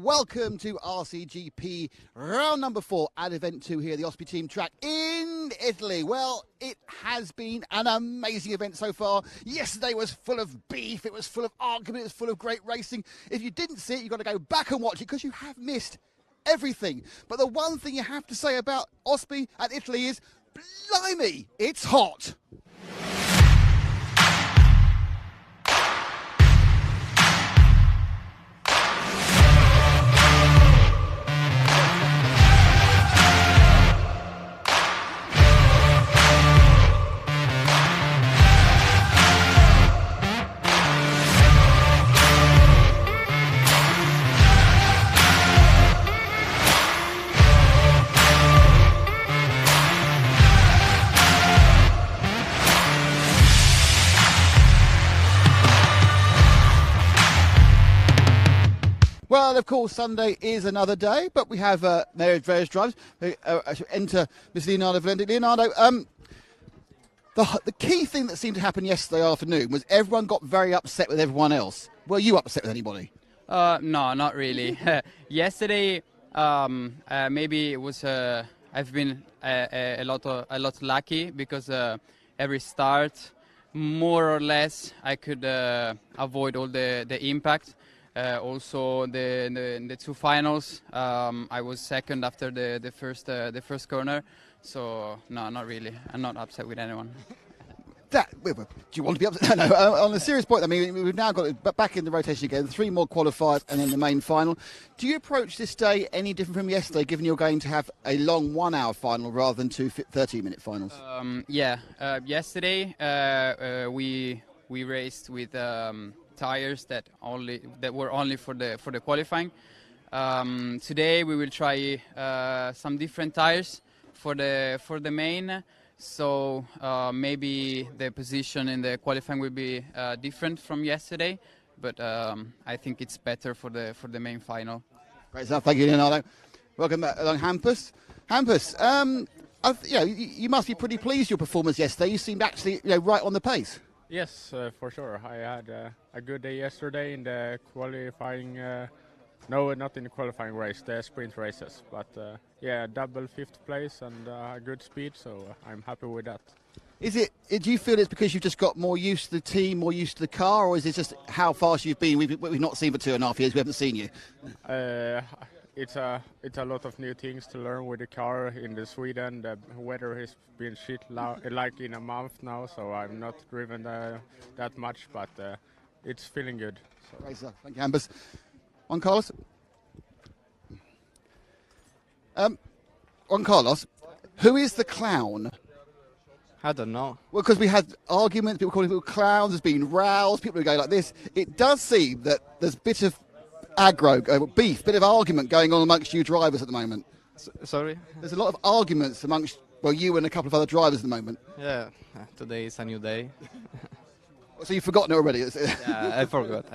Welcome to RCGP round number 4 at Event 2 here at the Ospy Team track in Italy. Well, it has been an amazing event so far. Yesterday was full of beef, it was full of argument, it was full of great racing. If you didn't see it, you've got to go back and watch it because you have missed everything. But the one thing you have to say about Ospy at Italy is, blimey, it's hot. Well, of course, Sunday is another day, but we have various drivers who enter Mr. Leonardo Valente. Leonardo, the key thing that seemed to happen yesterday afternoon was everyone got very upset with everyone else. Were you upset with anybody? No, not really. Yesterday, maybe it was. I've been a lot lucky because every start, more or less, I could avoid all the impact. Also, the two finals, I was second after the first corner, so no, not really. I'm not upset with anyone. Do you want to be upset? No. On a serious point, I mean, we've now got it back in the rotation again. 3 more qualifiers and then the main final. Do you approach this day any different from yesterday, given you're going to have a long 1-hour final rather than 2 30-minute finals? Yesterday we raced with. Tires that were only for the qualifying. Today we will try some different tires for the main. So maybe the position in the qualifying will be different from yesterday, but I think it's better for the main final. Great stuff, thank you, Leonardo. Welcome back along, Hampus. Hampus, you must be pretty pleased with your performance yesterday. You seemed actually right on the pace. Yes, for sure. I had a good day yesterday in the qualifying. No, not in the qualifying race, the sprint races. But double 5th place and a good speed, so I'm happy with that. Do you feel it's because you've just got more used to the team, more used to the car, or is it just how fast you've been? We've not seen for 2.5 years. We haven't seen you. It's a lot of new things to learn with the car in Sweden. The weather has been shit like in a month now, so I'm not driven that much, but it's feeling good. So. Great stuff. Thank you, Hampus. Juan Carlos. Juan Carlos, who is the clown? I don't know. Well, because we had arguments, people calling people clowns, there's been rows, people are going like this. It does seem that there's a bit of beef, bit of argument going on amongst you drivers at the moment. Sorry? There's a lot of arguments amongst, you and a couple of other drivers at the moment. Yeah, today is a new day. So you've forgotten it already? Yeah, I forgot,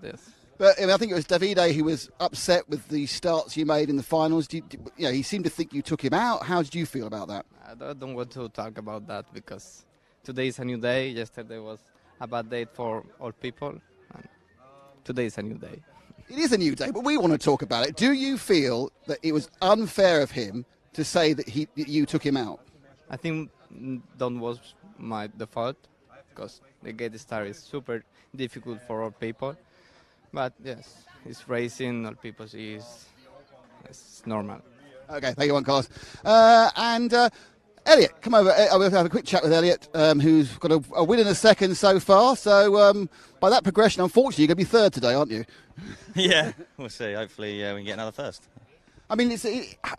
yes. But I think it was Davide who was upset with the starts you made in the finals. He seemed to think you took him out. How did you feel about that? I don't want to talk about that because today is a new day. Yesterday was a bad day for all people. And today is a new day. It is a new day, but we want to talk about it. Do you feel that it was unfair of him to say that you took him out? I think that was the fault because the gate start is super difficult for all people. But yes, it's racing, all people see it's normal. Okay, thank you, Juan Carlos. Elliot, come over. We'll have a quick chat with Elliot, who's got a win in a second so far. So by that progression, unfortunately, you're going to be third today, aren't you? Yeah, we'll see. Hopefully we can get another first. I mean, it's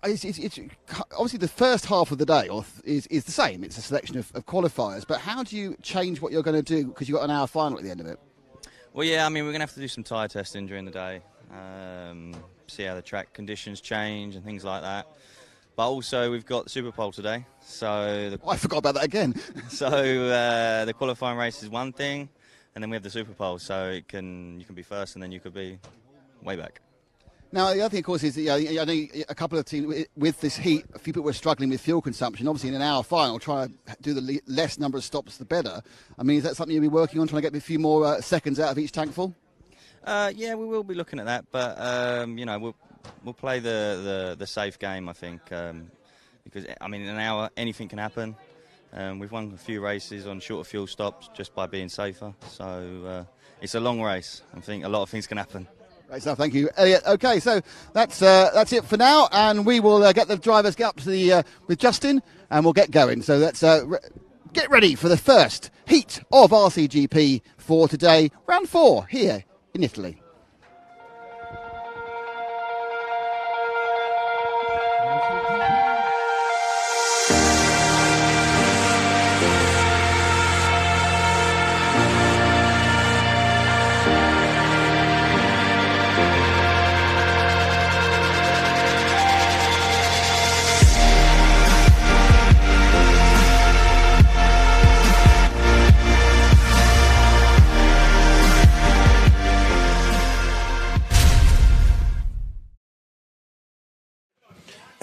obviously the first half of the day is the same. It's a selection of qualifiers. But how do you change what you're going to do because you've got an hour final at the end of it? Well, yeah, I mean, we're going to have to do some tyre testing during the day, see how the track conditions change and things like that. But also we've got the Super Pole today, so I forgot about that again. the qualifying race is one thing, and then we have the Super Pole, so you can be first, and then you could be way back. Now, the other thing, of course, is that, I know a couple of teams with this heat, a few people were struggling with fuel consumption. Obviously, in an hour final, try to do the less number of stops, the better. I mean, is that something you'll be working on, trying to get a few more seconds out of each tank full? Yeah, we will be looking at that, but we'll play the safe game, I think, because I mean, in an hour anything can happen. We've won a few races on shorter fuel stops just by being safer, so it's a long race. I think a lot of things can happen. Great stuff, thank you, Elliot. Okay, so that's it for now, and we will get the drivers up to the with Justin, and we'll get going. So let's get ready for the first heat of RCGP for today, round 4 here in Italy.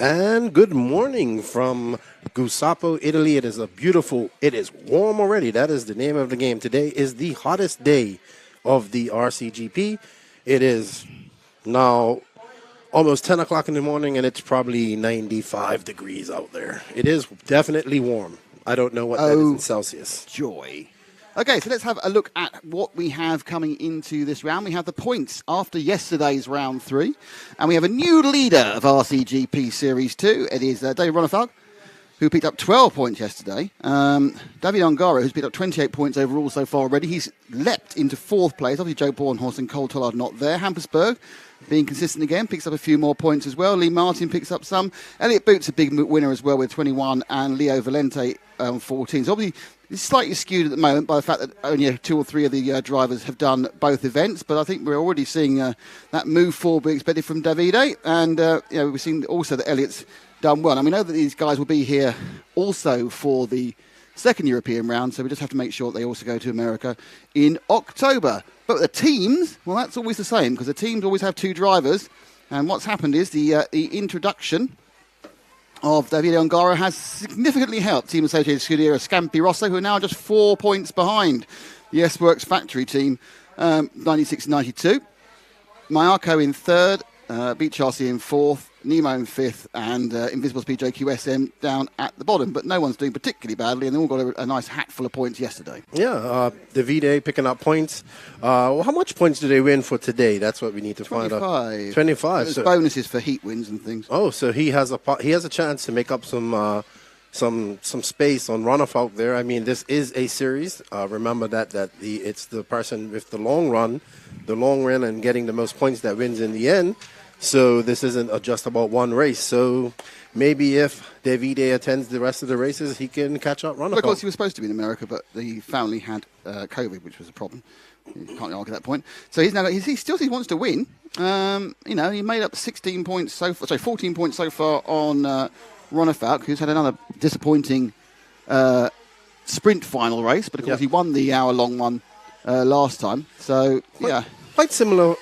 And good morning from Gusapo, Italy. It is warm already. That is the name of the game. Today is the hottest day of the RCGP. It is now almost 10 o'clock in the morning, and it's probably 95 degrees out there. It is definitely warm. I don't know what that is in Celsius. Joy. Okay, so let's have a look at what we have coming into this round. We have the points after yesterday's round 3, and we have a new leader of RCGP Series 2. It is David Ronefalk, who picked up 12 points yesterday. David Ongaro, who's picked up 28 points overall so far already. He's leapt into 4th place. Obviously, Joe Bornhorst and Cole Tollard not there. Hampersburg, being consistent again, picks up a few more points as well. Lee Martin picks up some. Elliot Boots, a big winner as well with 21, and Leo Valente 14. So obviously, it's slightly skewed at the moment by the fact that only 2 or 3 of the drivers have done both events, but I think we're already seeing that move forward we expected from Davide, and we've seen also that Elliot's done well. And we know that these guys will be here also for the second European round, so we just have to make sure they also go to America in October. But the teams, well, that's always the same, because the teams always have 2 drivers, and what's happened is the introduction of Davide Ongaro has significantly helped Team Associated Scuderia Scampi Rosso, who are now just 4 points behind the S-Works factory team, 96-92. Mayako in 3rd, Beach RC in 4th, Nemo in 5th, and Invisible Speed JQSM down at the bottom. But no one's doing particularly badly, and they all got a nice hatful of points yesterday. Yeah, Davide picking up points. How much points do they win for today? That's what we need to find out. 25. There's bonuses for heat wins and things. Oh, so he has a chance to make up some space on Ronefalk there. I mean, this is a series. Remember that it's the person with the long run and getting the most points that wins in the end. So this isn't just about one race. So maybe if Davide attends the rest of the races, he can catch up Ronefalk. Well, of course, he was supposed to be in America, but the family had COVID, which was a problem. You can't argue that point. So he still wants to win. He made up 14 points so far on Ronefalk, who's had another disappointing sprint final race, but of course he won the hour-long one last time. So, yeah. Quite similar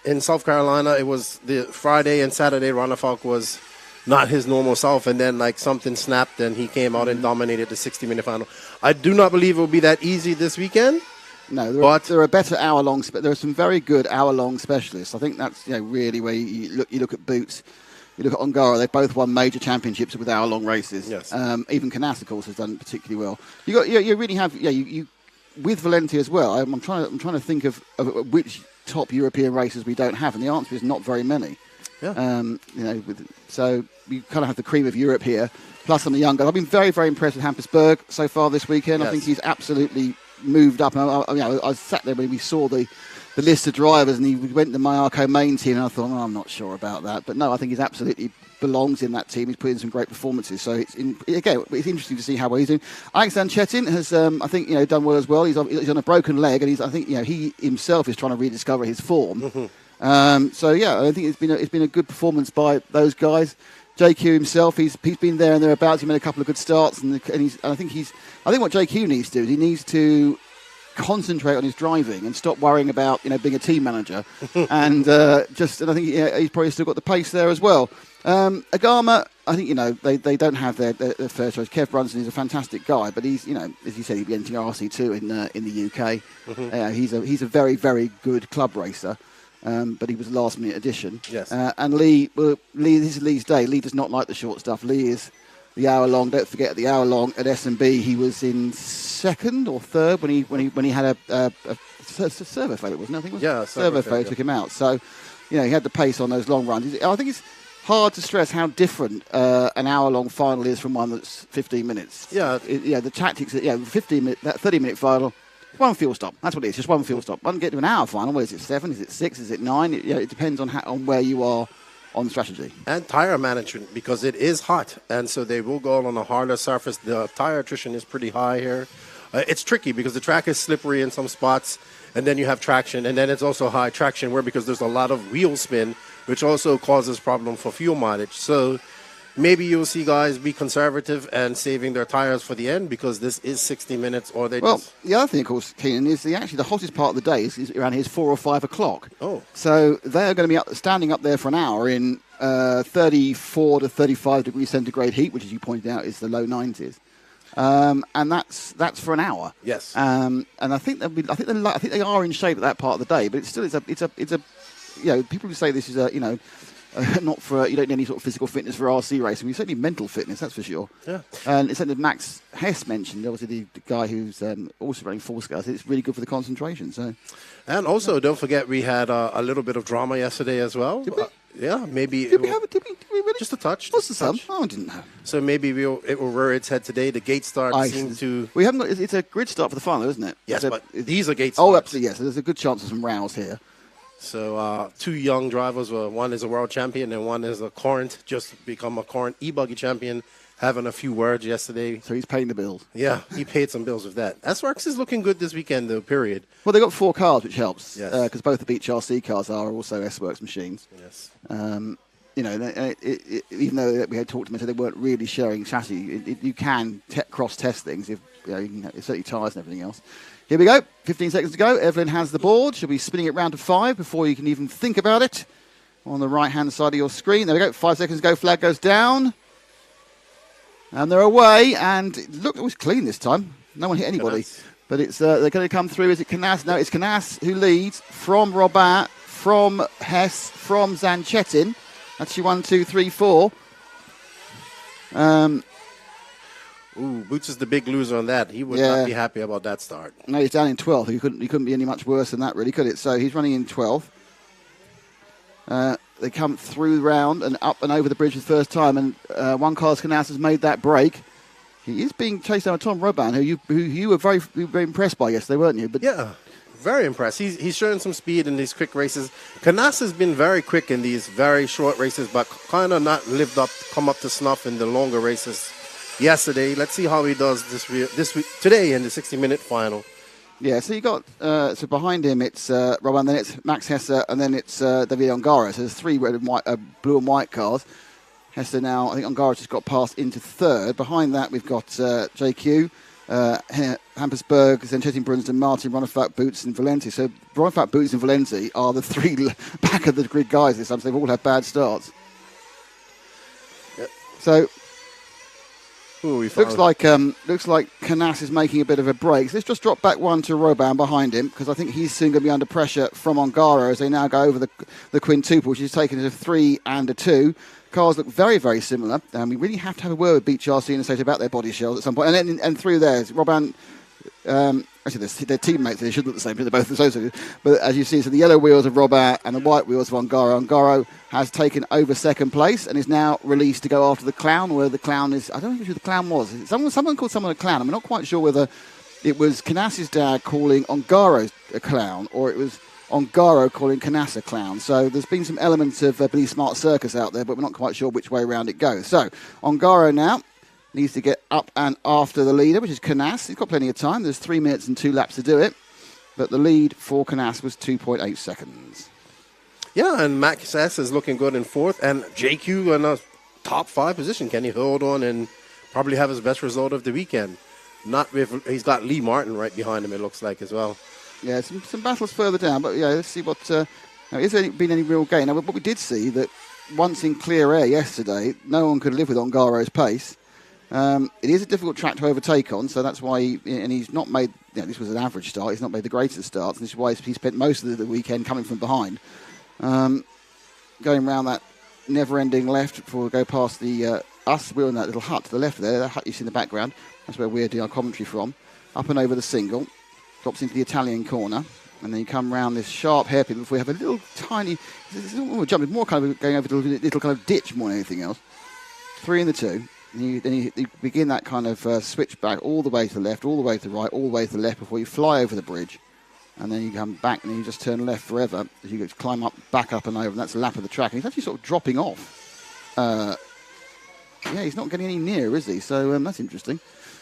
in South Carolina. It was the Friday and Saturday. Ronefalk was not his normal self, and then something snapped, and he came out and dominated the 60-minute final. I do not believe it will be that easy this weekend. No, there are better hour-long. There are some very good hour-long specialists. I think that's really where you look at Boots. You look at Ongaro, they've both won major championships with hour-long races. Yes. Even Canas, of course, has done particularly well. You really have you with Valenti as well. I'm trying to think of which top European races we don't have, and the answer is not very many. Yeah. So you kind of have the cream of Europe here, plus some of the young guys. I've been very, very impressed with Hampersburg so far this weekend. Yes. I think he's absolutely moved up. And I sat there when we saw the list of drivers, and he went to the Mayako main team, and I thought, I'm not sure about that. But no, I think he's absolutely belongs in that team. He's put in some great performances. So it's interesting to see how well he's doing. Alexander Chetin has, I think, done well as well. He's on a broken leg, and I think he himself is trying to rediscover his form. Mm-hmm. I think it's been a good performance by those guys. JQ himself, he's been there and thereabouts. He made a couple of good starts, and I think what JQ needs to do is he needs to concentrate on his driving and stop worrying about being a team manager, and I think he's probably still got the pace there as well. Agama, I think they don't have their first choice. Kev Brunson is a fantastic guy, but he's as you said, he'd be entering RC2 in the UK. Mm-hmm. He's a very, very good club racer. But he was a last-minute addition. Yes. And Lee, this is Lee's day. Lee does not like the short stuff. Lee is the hour long. Don't forget, the hour long at S&B, he was in second or third when he had a servo failure, wasn't it? I think it was. Servo failure took him out. So, he had the pace on those long runs. I think it's hard to stress how different an hour-long final is from one that's 15 minutes. Yeah. The tactics. 30-minute final. One fuel stop. That's what it is. Just one fuel stop. Doesn't get to an hour final. Where is it? 7? Is it 6? Is it 9? It depends on where you are on strategy. And tire management, because it is hot, and so they will go on a harder surface. The tire attrition is pretty high here. It's tricky because the track is slippery in some spots, and then you have traction, and then it's also high traction because there's a lot of wheel spin, which also causes problem for fuel mileage. So maybe you'll see guys be conservative and saving their tires for the end because this is 60 minutes, or they the other thing, of course, Keenan, is the hottest part of the day is around here is 4 or 5 o'clock. Oh. So they're going to be standing up there for an hour in 34 to 35 degrees centigrade heat, which, as you pointed out, is the low 90s. And that's for an hour. Yes. And I think they are in shape at that part of the day, but it's a people who say this is not for, you don't need any sort of physical fitness for RC racing. We certainly mental fitness, that's for sure. Yeah. And it's something that Max Hess mentioned, obviously the guy who's also running full scale. It's really good for the concentration. So, and also, don't forget, we had a little bit of drama yesterday as well. Did we? Yeah, maybe. Did we really? Just a touch. What's the sum? Oh, I didn't know. So maybe it will rear its head today. The gate start seemed to. We haven't got. It's a grid start for the final, isn't it? Yes, but these are gate starts. Oh, absolutely, yes. So there's a good chance of some rows here. So 2 young drivers, one is a world champion and one is a current, just become a current e-buggy champion, having a few words yesterday. So he's paying the bills. Yeah, he paid some bills with that. S-Works is looking good this weekend, though, period. Well, they've got 4 cars, which helps. Yes. Because both the Beach RC cars are also S-Works machines. Yes. Even though we had talked to them, so they weren't really sharing chassis, you can cross-test things if it's certainly tyres and everything else. Here we go. 15 seconds to go. Evelyn has the board. She'll be spinning it round to 5 before you can even think about it. On the right-hand side of your screen. There we go. 5 seconds to go. Flag goes down. And they're away. And look, it was clean this time. No one hit anybody. Canas. But it's they're going to come through. Is it Canas? No, it's Canas who leads from Robin, from Hess, from Zanchetin. That's your 1, 2, 3, 4. Boots is the big loser on that. He would not be happy about that start. No, he's down in 12th. He couldn't be any much worse than that, really, could it? So he's running in 12th. They come through the round and up and over the bridge for the first time, and one Carlos Canas has made that break. He is being chased down by Tom Robin, who you were very impressed by yesterday, weren't you? But yeah, very impressed. He's showing some speed in these quick races. Canas has been very quick in these very short races, but kind of not come up to snuff in the longer races. Yesterday, let's see how he does this week today in the 60-minute final. Yeah, so you got so behind him it's Robin, then it's Max Hesse, and then it's David Ongara. So there's 3 red and white, blue and white cars. Hesse now, I think Ongara's just got passed into 3rd. Behind that we've got JQ, Hampersberg, Zenchetin Brunsden, Martin, Ronafat, Boots, and Valenti. So Ronafat, Boots, and Valenti are the 3 back of the grid guys this time. So they've all had bad starts. Yep. So. Looks like Canas is making a bit of a break. So let's just drop back 1 to Robin behind him, because I think he's soon going to be under pressure from Ongara as they now go over the quintuple, which is taken as a 3 and a 2. Cars look very, very similar. We really have to have a word with Beach RC and say about their body shells at some point. And through there, Robin. Actually, they're teammates. They should look the same, but they're both associated. But as you see, so the yellow wheels of Robin and the white wheels of Ongaro. Ongaro has taken over 2nd place and is now released to go after the clown, where the clown is. I don't know who the clown was. Someone called someone a clown. I'm not quite sure whether it was Canas's dad calling Ongaro a clown or it was Ongaro calling Canas a clown. So there's been some elements of Billy Smart Circus out there, but we're not quite sure which way around it goes. So Ongaro now needs to get up and after the leader, which is Canas. He's got plenty of time. There's 3 minutes and 2 laps to do it. But the lead for Canas was 2.8 seconds. Yeah, and Max S is looking good in 4th. And JQ and top 5 position. Can he hold on and probably have his best result of the weekend? Not with, he's got Lee Martin right behind him, it looks like, as well. Yeah, some battles further down, but yeah, let's see what. Is there been any real gain? Now, what we did see that once in clear air yesterday, no one could live with Ongaro's pace. It is a difficult track to overtake on, so that's why, and he's not made. This was an average start. He's not made the greatest starts, and this is why he spent most of the weekend coming from behind, going around that never-ending left before we go past the us. We're in that little hut to the left there. That hut you see in the background. That's where we're doing our commentary from. Up and over the single, drops into the Italian corner. And then you come round this sharp hairpin before you have a little tiny, it's not jump, it's more kind of going over the little kind of ditch more than anything else. 3 in the 2. And then you begin that kind of switch back all the way to the left, all the way to the right, all the way to the left before you fly over the bridge. And then you come back and then you just turn left forever as you climb up, back up and over. And that's a lap of the track. And he's actually sort of dropping off. Yeah, he's not getting any nearer, is he? So that's interesting.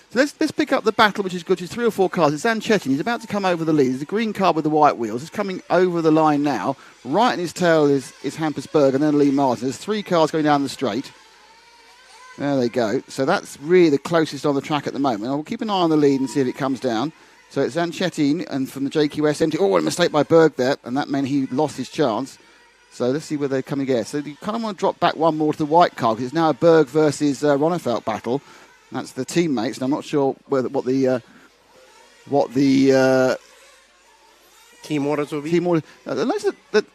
So let's pick up the battle, which is good. It's 3 or 4 cars. It's Zanchetin. He's about to come over the lead. There's a green car with the white wheels. It's coming over the line now. Right in his tail is Hampus Berg and then Lee Martin. There's 3 cars going down the straight. There they go. So that's really the closest on the track at the moment. I'll keep an eye on the lead and see if it comes down. So it's Zanchetin and from the JQS empty. Oh, a mistake by Berg there, and that meant he lost his chance. So let's see where they're coming again. So you kind of want to drop back one more to the white car because it's now a Berg versus Ronnefeld battle. That's the teammates, and I'm not sure what the Team orders will be. Team orders. Notice that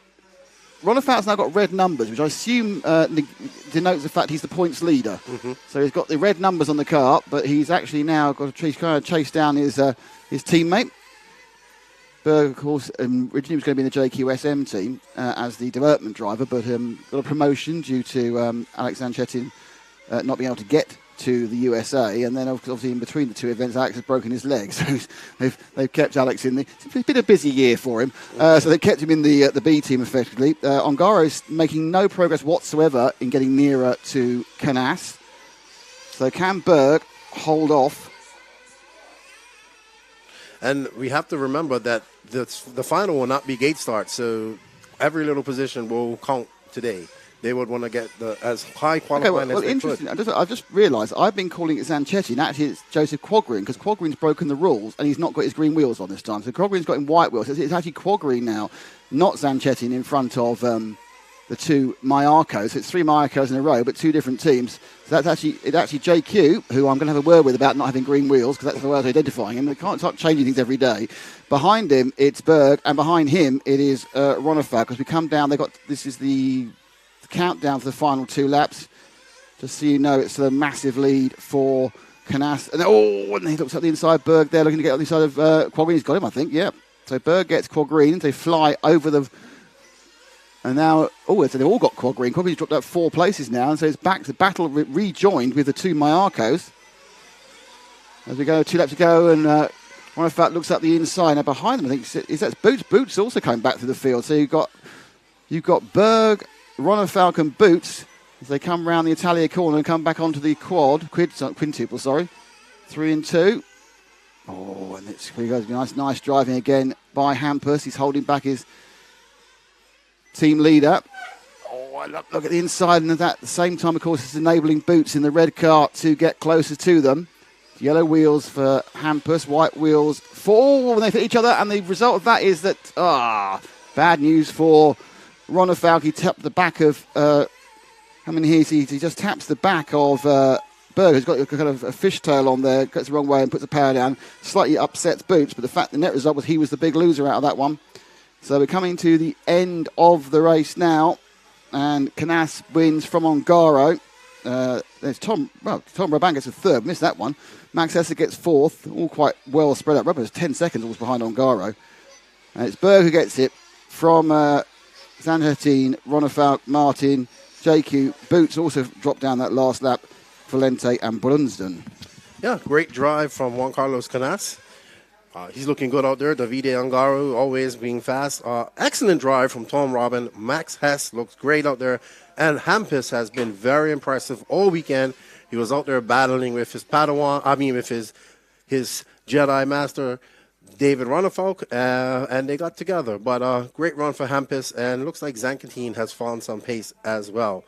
Ronnefeld's now got red numbers, which I assume denotes the fact he's the points leader. Mm-hmm. So he's got the red numbers on the car, but he's actually now got to kind of chase down his teammate. Berg, of course, originally was going to be in the JQSM team as the development driver, but got a promotion due to Alex Zanchetin not being able to get to the USA, and then obviously in between the 2 events Alex has broken his leg, so they've kept Alex in it's been a busy year for him, so they've kept him in the B team effectively. Ongaro's making no progress whatsoever in getting nearer to Canas, so can Berg hold off? And we have to remember that the final will not be gate start, so every little position will count today. They would want to get as high qualifying as they interesting. could. I just realised I've been calling it Zanchetin. Actually, it's Joseph Quadgreen because Quadgreen's broken the rules and he's not got his green wheels on this time. So Quadgreen's got him white wheels. It's actually Quadgreen now, not Zanchetin in front of the 2 Mayarkos. It's 3 Mayarkos in a row, but 2 different teams. So it's actually JQ, who I'm going to have a word with about not having green wheels because that's the way of identifying him. They can't start changing things every day. Behind him, it's Berg, and behind him, it is Ronnefeld because we come down. This is the countdown for the final 2 laps. Just so you know, it's a massive lead for Canas. And he looks at the inside. Berg there looking to get on the side of Quadgreen. He's got him, I think. Yeah. So Berg gets Quadgreen. They fly over the. And now, so they've all got Quadgreen. Quadgreen's dropped out 4 places now, and so it's back to battle rejoined with the 2 Mayarkos. As we go, 2 laps to go, and Ronnefeld looks up the inside. Now behind them, I think that's Boots. Boots also coming back through the field. So you've got Berg, Ronnefeld and Boots as they come round the Italia corner and come back onto the quintuple, sorry. 3 and 2. Oh, and here goes. Nice driving again by Hampus. He's holding back his team leader. Oh, look at the inside, and at the same time, of course, it's enabling Boots in the red car to get closer to them. Yellow wheels for Hampus, white wheels for when they hit each other, and the result of that is that bad news for Ronnefeld. He tapped the back of he just taps the back of Berg, who's got a kind of a fishtail on there, gets the wrong way and puts the power down, slightly upsets Boots, but the net result was he was the big loser out of that one. So we're coming to the end of the race now, and Canas wins from Ongaro. There's Tom Raban gets a 3rd, missed that one. Max Esser gets 4th, all quite well spread out. Raban's 10 seconds almost behind Ongaro. And it's Berg who gets it from Zanchetin, Ronnefeld, Martin, JQ. Boots also dropped down that last lap, Valente and Brunsden. Yeah, great drive from Juan Carlos Canas. He's looking good out there. Davide Ongaro always being fast. Excellent drive from Tom Robin. Max Hess looks great out there. And Hampus has been very impressive all weekend. He was out there battling with his with his Jedi Master, David Ronnefeld, and they got together. But great run for Hampus, and looks like Zanchetin has found some pace as well.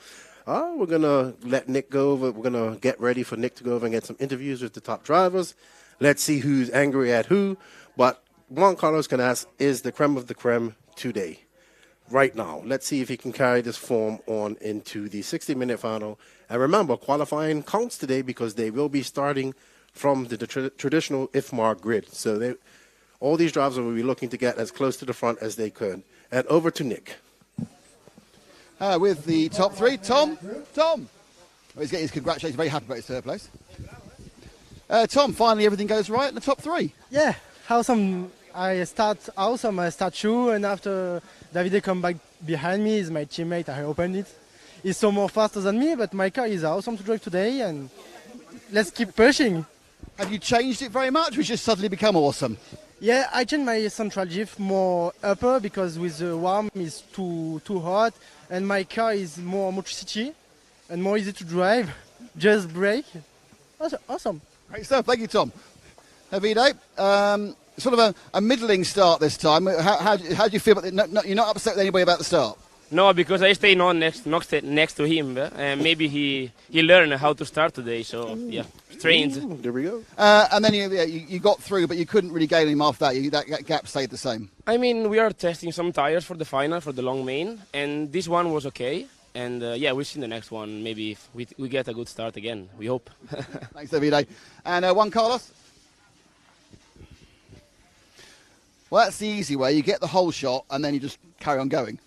We're going to let Nick go over. We're going to get ready for Nick to go over and get some interviews with the top drivers. Let's see who's angry at who. But Juan Carlos Canas is the creme of the creme today, right now. Let's see if he can carry this form on into the 60-minute final. And remember, qualifying counts today because they will be starting from the traditional IFMAR grid. So all these drivers will be looking to get as close to the front as they could. And over to Nick. With the top three, Tom. Well, he's getting his congratulations. Very happy about his third place. Tom, finally everything goes right in the top three. Yeah, awesome. I start awesome. I start shoe, and after Davide come back behind me, is my teammate. I opened it. He's so more faster than me, but my car is awesome to drive today, and let's keep pushing. Have you changed it very much, or has it just suddenly become awesome? Yeah, I changed my central diff more upper because with the warm it's too hot, and my car is more motricity and more easy to drive. Just brake. Awesome. Great stuff. Thank you, Tom. Davide, sort of a middling start this time. How do you feel about it? You're not upset with anybody about the start? No, because I stay next to him, and maybe he learned how to start today. So yeah, trained. There we go. And then you got through, but you couldn't really gain him after that. That gap stayed the same. I mean, we are testing some tires for the final, for the long main, and this one was okay. And yeah, we'll see the next one. Maybe if we get a good start again, we hope. Thanks, Davide. And Juan Carlos? Well, that's the easy way. You get the whole shot, and then you just carry on going.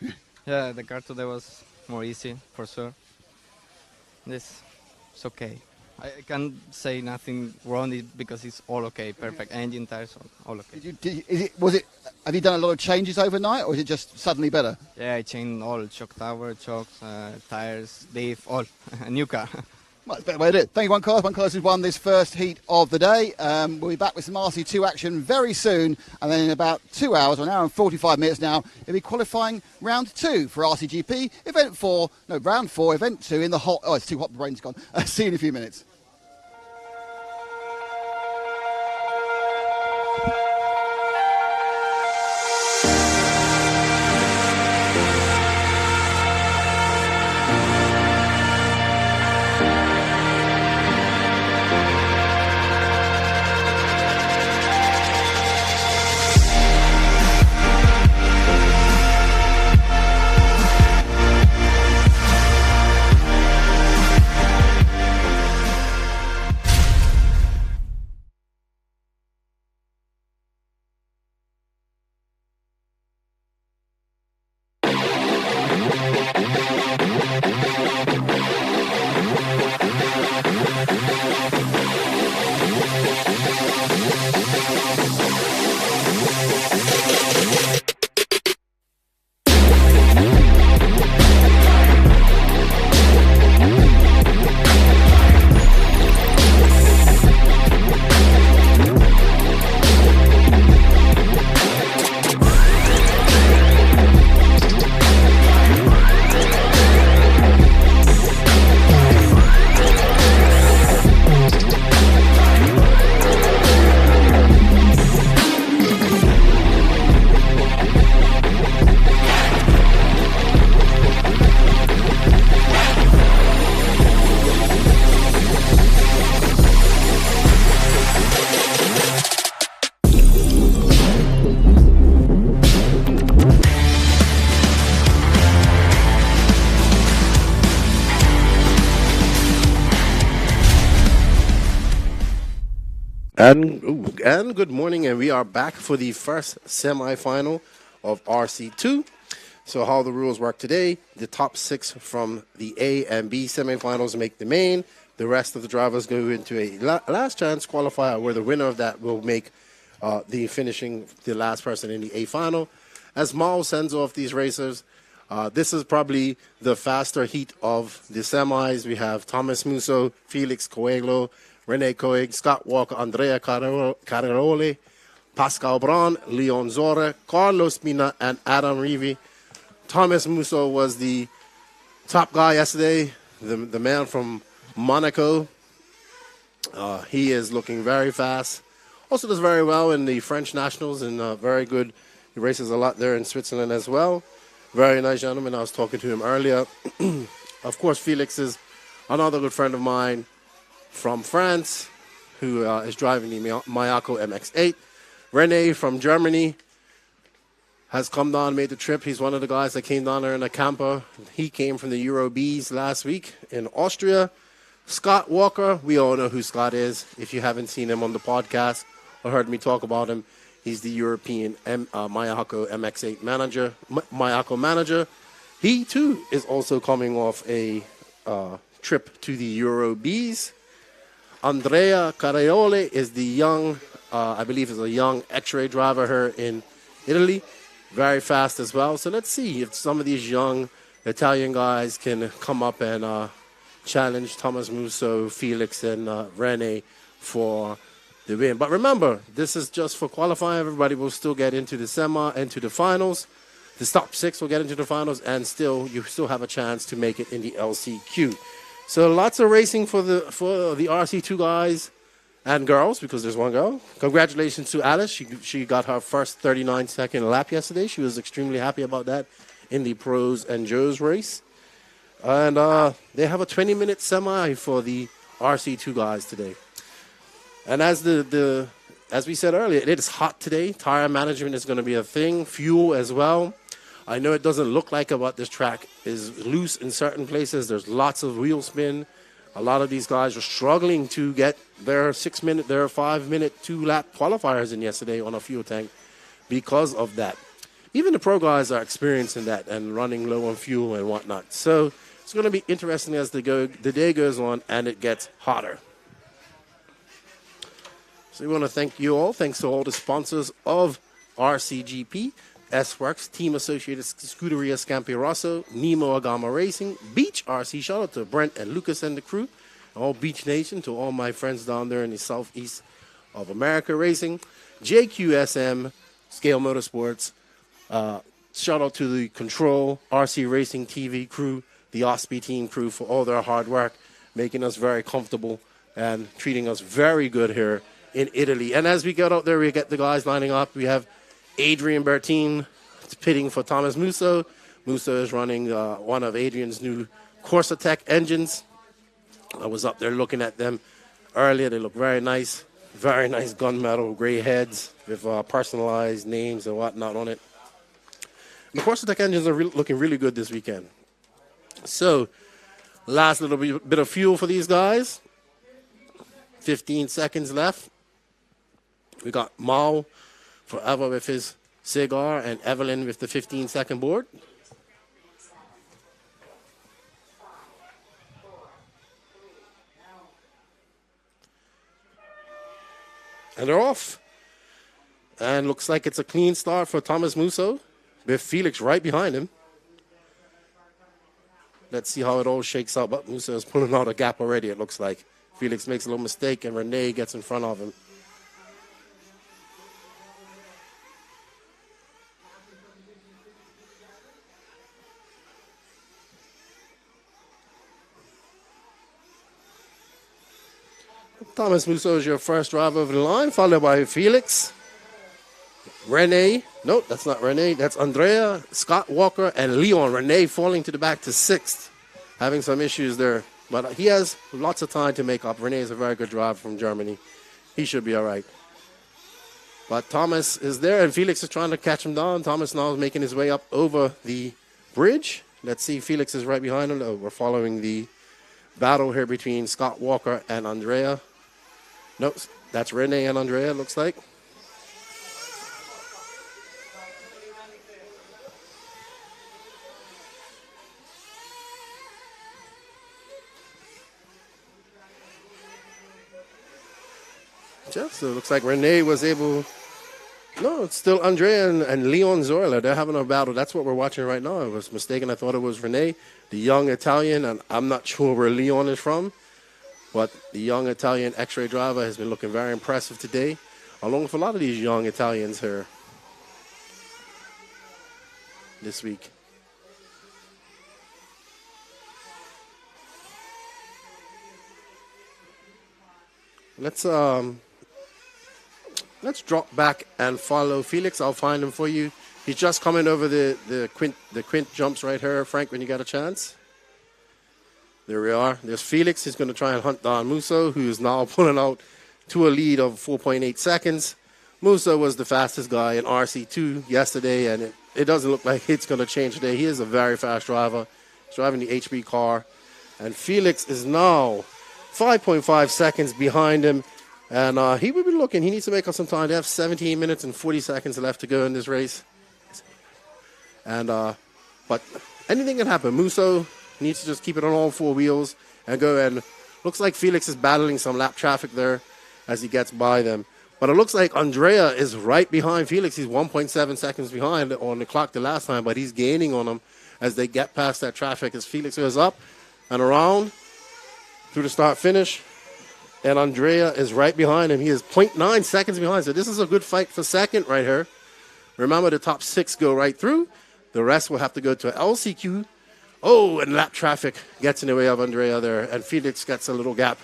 Yeah, the car today was more easy, for sure. It's okay. I can't say nothing wrong because it's all okay. Perfect engine, tires, all okay. Have you done a lot of changes overnight, or is it just suddenly better? Yeah, I changed all, shock tower, shocks, tires, diff, all. A new car. Well, that's a better way to do it. Thank you, Juan Carlos. Juan Carlos has won this first heat of the day. We'll be back with some RC2 action very soon. And then in about 2 hours, or an hour and 45 minutes now, it'll be qualifying round 2 for RCGP. Round 4, event 2 in the hot... Oh, it's too hot, the brain's gone. See you in a few minutes. And good morning, and we are back for the first semifinal of RC2. So how the rules work today, the top 6 from the A and B semifinals make the main. The rest of the drivers go into a last chance qualifier where the winner of that will make the last person in the A final. As Mao sends off these racers, this is probably the faster heat of the semis. We have Thomas Musso, Felix Coelho, Rene Coig, Scott Walker, Andrea Cararoli, Pascal Braun, Leon Zora, Carlos Mina, and Adam Reevy. Thomas Musso was the top guy yesterday, the man from Monaco. He is looking very fast. Also does very well in the French Nationals and very good. He races a lot there in Switzerland as well. Very nice gentleman. I was talking to him earlier. Of course, Felix is another good friend of mine from France who is driving the Mayako MX-8. Rene from Germany has come down, made the trip. He's one of the guys that came down there in a camper. He came from the Euro Bs last week in Austria. Scott Walker, we all know who Scott is. If you haven't seen him on the podcast or heard me talk about him, he's the European Mayako MX-8 manager, Mayako manager. He, too, is also coming off a trip to the Euro Bs. Andrea Caraiole is the young, I believe is a young X-ray driver here in Italy. Very fast as well. So let's see if some of these young Italian guys can come up and challenge Thomas Musso, Felix, and Rene for the win. But remember, this is just for qualifying. Everybody will still get into the semi, into the finals. The top 6 will get into the finals, and you still have a chance to make it in the LCQ. So lots of racing for the RC2 guys and girls, because there's one girl. Congratulations to Alice. She got her first 39-second lap yesterday. She was extremely happy about that in the pros and Joes race. And they have a 20-minute semi for the RC2 guys today. And as we said earlier, it is hot today. Tire management is going to be a thing. Fuel as well. I know it doesn't look like it, but this track is loose in certain places. There's lots of wheel spin. A lot of these guys are struggling to get their 6-minute, their 5-minute, 2-lap qualifiers in yesterday on a fuel tank because of that. Even the pro guys are experiencing that and running low on fuel and whatnot. So it's going to be interesting as the day goes on and it gets hotter. So we want to thank you all. Thanks to all the sponsors of RCGP, S-Works, Team Associated Scuderia Scampi Rosso, Nemo Agama Racing, Beach RC. Shout out to Brent and Lucas and the crew, all Beach Nation, to all my friends down there in the southeast of America racing, JQSM, Scale Motorsports. Shout out to the Control, RC Racing TV crew, the Ospy Team crew for all their hard work, making us very comfortable and treating us very good here in Italy. And as we get out there, we get the guys lining up. We have Adrian Bertin pitting for Thomas Musso. Musso is running one of Adrian's new Corsa Tech engines. I was up there looking at them earlier. They look very nice gunmetal gray heads with personalized names and whatnot on it. And the Corsa Tech engines are looking really good this weekend. So, last little bit of fuel for these guys. 15 seconds left. We got Mao forever with his cigar and Evelyn with the 15-second board. And they're off. And looks like it's a clean start for Thomas Musso with Felix right behind him. Let's see how it all shakes out. But Musso is pulling out a gap already, it looks like. Felix makes a little mistake and Rene gets in front of him. Thomas Musso is your first driver over the line, followed by Felix, Rene. No, that's not Rene. That's Andrea, Scott Walker, and Leon. Rene falling to the back to 6th, having some issues there. But he has lots of time to make up. Rene is a very good driver from Germany. He should be all right. But Thomas is there, and Felix is trying to catch him down. Thomas now is making his way up over the bridge. Let's see, Felix is right behind him. Oh, we're following the battle here between Scott Walker and Andrea. Nope, that's Rene and Andrea, looks like. So it looks like Rene was able... No, it's still Andrea and Leon Zorla. They're having a battle. That's what we're watching right now. I was mistaken. I thought it was Rene, the young Italian, and I'm not sure where Leon is from. But the young Italian X-ray driver has been looking very impressive today, along with a lot of these young Italians here this week. Let's drop back and follow Felix. I'll find him for you. He's just coming over the quint jumps right here, Frank, when you got a chance. There we are. There's Felix. He's going to try and hunt down Musso, who is now pulling out to a lead of 4.8 seconds. Musso was the fastest guy in RC2 yesterday, and it doesn't look like it's going to change today. He is a very fast driver. He's driving the HB car. And Felix is now 5.5 seconds behind him. And he will be looking. He needs to make up some time. They have 17 minutes and 40 seconds left to go in this race. And but anything can happen. Musso needs to just keep it on all four wheels and go. And looks like Felix is battling some lap traffic there as he gets by them. But it looks like Andrea is right behind Felix. He's 1.7 seconds behind on the clock the last time, but he's gaining on him as they get past that traffic as Felix goes up and around through the start-finish. And Andrea is right behind him. He is 0.9 seconds behind. So this is a good fight for second right here. Remember, the top 6 go right through. The rest will have to go to LCQ. Oh, and lap traffic gets in the way of Andrea there, and Felix gets a little gap.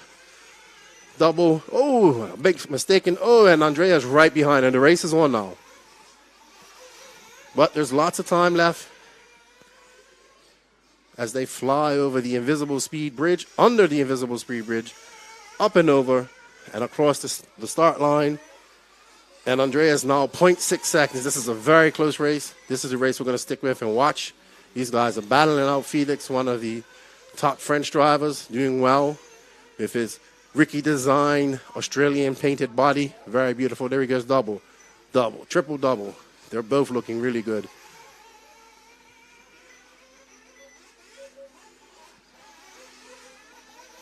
Double. Oh, big mistake. Oh, and Andrea's right behind, and the race is on now. But there's lots of time left as they fly over the invisible speed bridge, under the invisible speed bridge, up and over, and across the start line. And Andrea is now 0.6 seconds. This is a very close race. This is a race we're going to stick with and watch. These guys are battling out Felix, one of the top French drivers, doing well with his Ricky design, Australian painted body. Very beautiful. There he goes, double, triple double. They're both looking really good.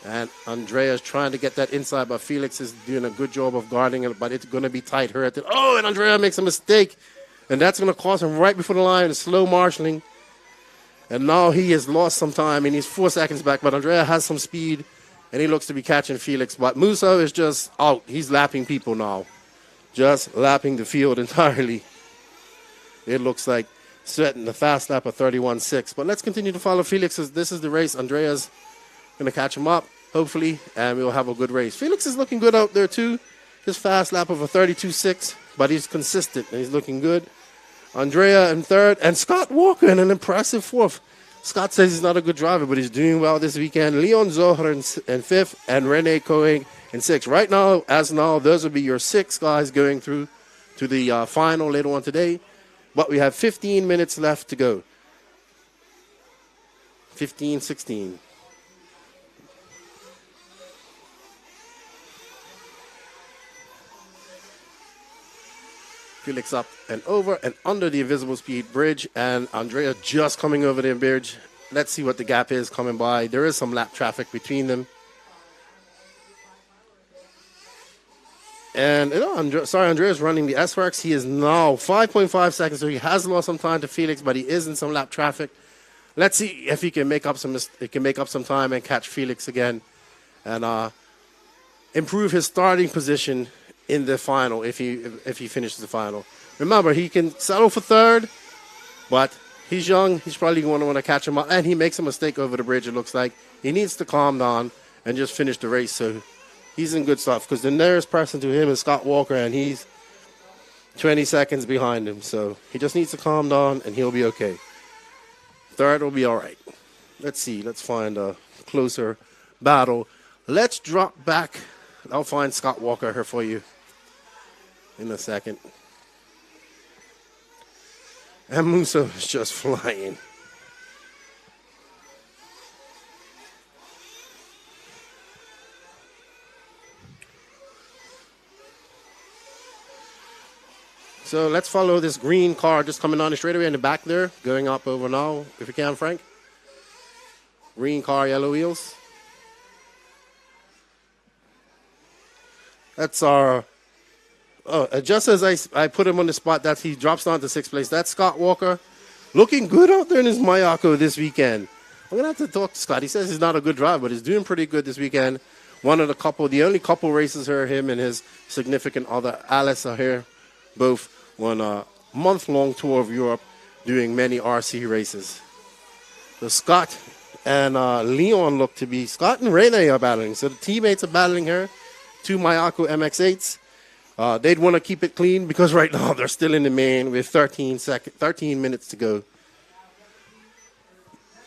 And Andrea's trying to get that inside, but Felix is doing a good job of guarding it, but it's going to be tight. Oh, and Andrea makes a mistake, and that's going to cost him right before the line, slow marshalling. And now he has lost some time, and he's 4 seconds back, but Andrea has some speed, and he looks to be catching Felix. But Musso is just out. He's lapping people now, just lapping the field entirely. It looks like setting the fast lap of 31.6. But let's continue to follow Felix as this is the race. Andrea's going to catch him up, hopefully, and we'll have a good race. Felix is looking good out there, too. His fast lap of a 32.6, but he's consistent, and he's looking good. Andrea in third, and Scott Walker in an impressive fourth. Scott says he's not a good driver, but he's doing well this weekend. Leon Zohar in fifth, and Rene Cohen in sixth. Right now, those will be your 6 guys going through to the final later on today. But we have 15 minutes left to go. 15, 16. Felix up and over and under the invisible speed bridge, and Andrea just coming over the bridge. Let's see what the gap is coming by. There is some lap traffic between them. And Andrea's running the S-Works. He is now 5.5 seconds, so he has lost some time to Felix, but he is in some lap traffic. Let's see if he can make up some time and catch Felix again, and improve his starting position in the final if he finishes the final. Remember, he can settle for third, but he's young. He's probably going to want to catch him up, and he makes a mistake over the bridge. It looks like he needs to calm down and just finish the race. So he's in good stuff because the nearest person to him is Scott Walker, and he's 20 seconds behind him. So he just needs to calm down, and he'll be okay. Third will be all right. Let's see. Let's find a closer battle. Let's drop back. I'll find Scott Walker here for you in a second. And Musso is just flying. So let's follow this green car just coming on the straightaway in the back there, going up over now, if you can, Frank. Green car, yellow wheels. That's our, just as I put him on the spot, that he drops down to 6th place. That's Scott Walker. Looking good out there in his Mayako this weekend. I'm going to have to talk to Scott. He says he's not a good driver, but he's doing pretty good this weekend. The only couple races here, him and his significant other, Alice, are here. Both on a month-long tour of Europe doing many RC races. So Scott and Leon look to be, Scott and Rene are battling. So the teammates are battling here. 2 Mayako MX-8s. They'd want to keep it clean because right now they're still in the main with 13 minutes to go.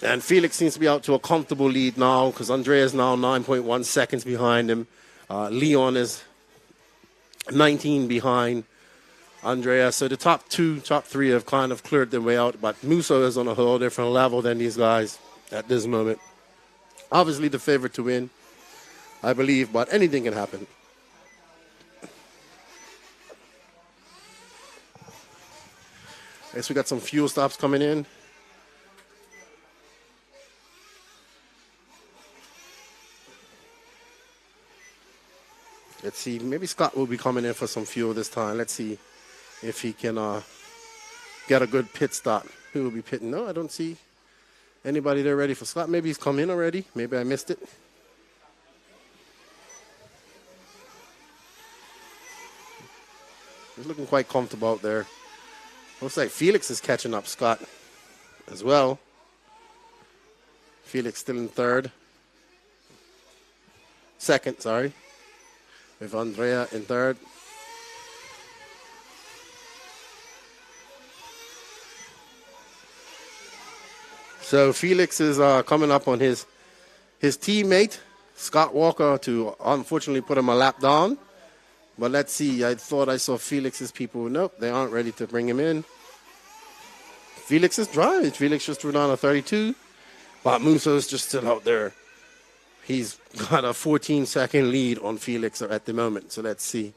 And Felix seems to be out to a comfortable lead now because Andrea is now 9.1 seconds behind him. Leon is 19 behind Andrea. So the top three have kind of cleared their way out. But Musso is on a whole different level than these guys at this moment. Obviously the favorite to win, I believe, but anything can happen. Guess we got some fuel stops coming in. Let's see, maybe Scott will be coming in for some fuel this time. Let's see if he can get a good pit stop. Who will be pitting? No, I don't see anybody there ready for Scott. Maybe he's come in already. Maybe I missed it. He's looking quite comfortable out there. Looks like Felix is catching up Scott as well. Felix still in second, sorry. With Andrea in third. So Felix is coming up on his teammate, Scott Walker, to unfortunately put him a lap down. But let's see. I thought I saw Felix's people. Nope, they aren't ready to bring him in. Felix is driving. Felix just threw down a 32. But Musso is just still out there. He's got a 14-second lead on Felix at the moment. So let's see.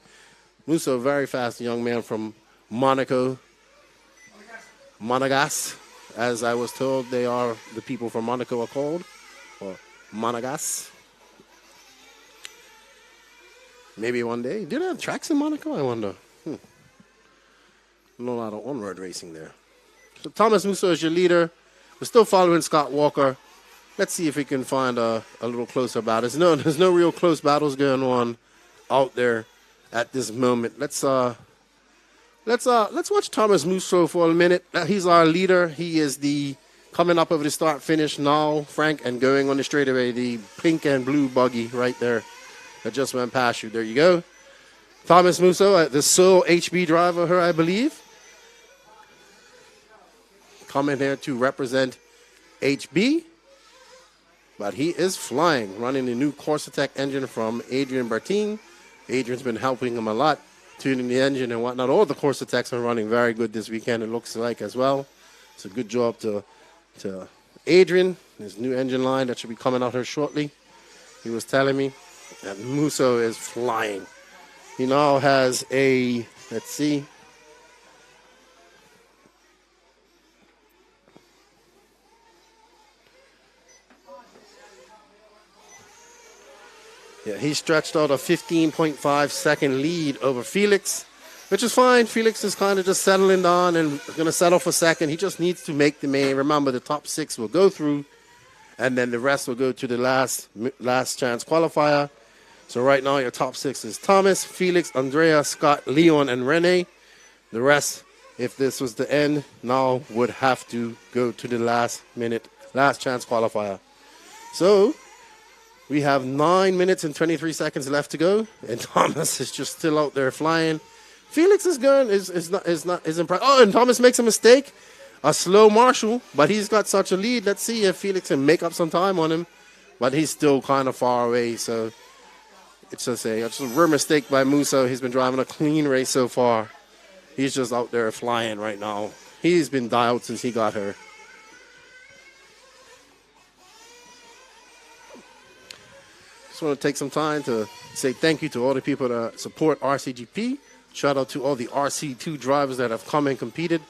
Musso, very fast young man from Monaco. Monegasque, as I was told, they are the people from Monaco are called. Or Monegasque. Maybe one day. Do they have tracks in Monaco? I wonder. Not a lot of on-road racing there. So Thomas Musso is your leader. We're still following Scott Walker. Let's see if we can find a little closer battle. There's no real close battles going on out there at this moment. Let's watch Thomas Musso for a minute. He's our leader. He is coming up over the start finish now, Frank, and going on the straightaway. The pink and blue buggy right there that just went past you. There you go. Thomas Musso, the sole HB driver here, I believe. Coming here to represent HB. But he is flying, running the new Corsa-Tech engine from Adrian Bertin. Adrian's been helping him a lot, tuning the engine and whatnot. All the Corsa-Techs are running very good this weekend, it looks like, as well. It's a good job to Adrian, his new engine line that should be coming out here shortly. He was telling me. And Musso is flying. He now has let's see. Yeah, he stretched out a 15.5 second lead over Felix, which is fine. Felix is kind of just settling down and going to settle for second. He just needs to make the main. Remember, the top six will go through, and then the rest will go to the last chance qualifier. So right now, your top six is Thomas, Felix, Andrea, Scott, Leon, and Rene. The rest, if this was the end, now would have to go to the last chance qualifier. So we have 9 minutes and 23 seconds left to go, and Thomas is just still out there flying. Felix is impressed. Oh, and Thomas makes a mistake, a slow Marshall, but he's got such a lead. Let's see if Felix can make up some time on him, but he's still kind of far away. So it's just a real mistake by Musso. He's been driving a clean race so far. He's just out there flying right now. He's been dialed since he got here. Just want to take some time to say thank you to all the people that support RCGP. Shout out to all the RC2 drivers that have come and competed.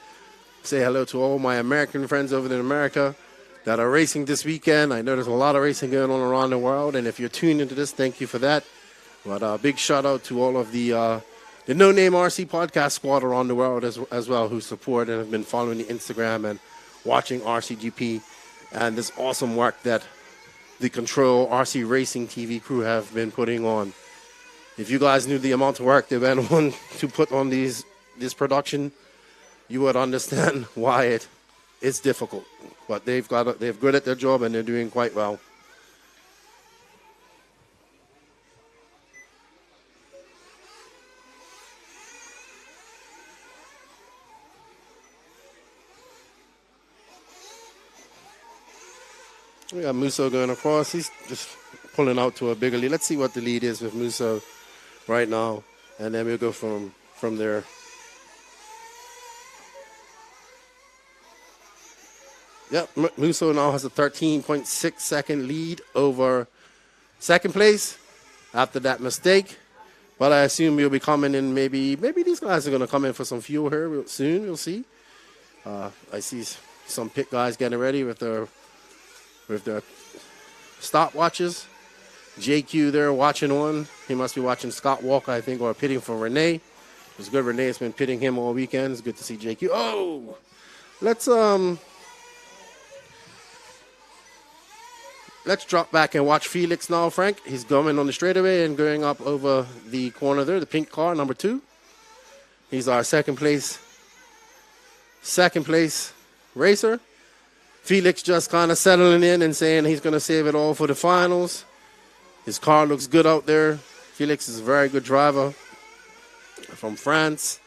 Say hello to all my American friends over in America that are racing this weekend. I know there's a lot of racing going on around the world, and if you're tuned into this, thank you for that. But a big shout out to all of the No Name RC podcast squad around the world as well, who support and have been following the Instagram and watching RCGP and this awesome work that the Control RC Racing TV crew have been putting on. If you guys knew the amount of work they went on to put on this production, you would understand why it's difficult. But they're good at their job and they're doing quite well. We got Musso going across. He's just pulling out to a bigger lead. Let's see what the lead is with Musso right now, and then we'll go from there. Yep, Musso now has a 13.6 second lead over second place after that mistake. But I assume we'll be coming in. Maybe these guys are going to come in for some fuel here soon. We'll see. I see some pit guys getting ready with their stopwatches. JQ there watching one. He must be watching Scott Walker, I think, or pitting for Renee. It's good. Renee has been pitting him all weekend. It's good to see JQ. Oh, let's drop back and watch Felix now, Frank. He's going on the straightaway and going up over the corner there, the pink car, number 2. He's our second place racer. Felix just kind of settling in and saying he's going to save it all for the finals. His car looks good out there. Felix is a very good driver from France.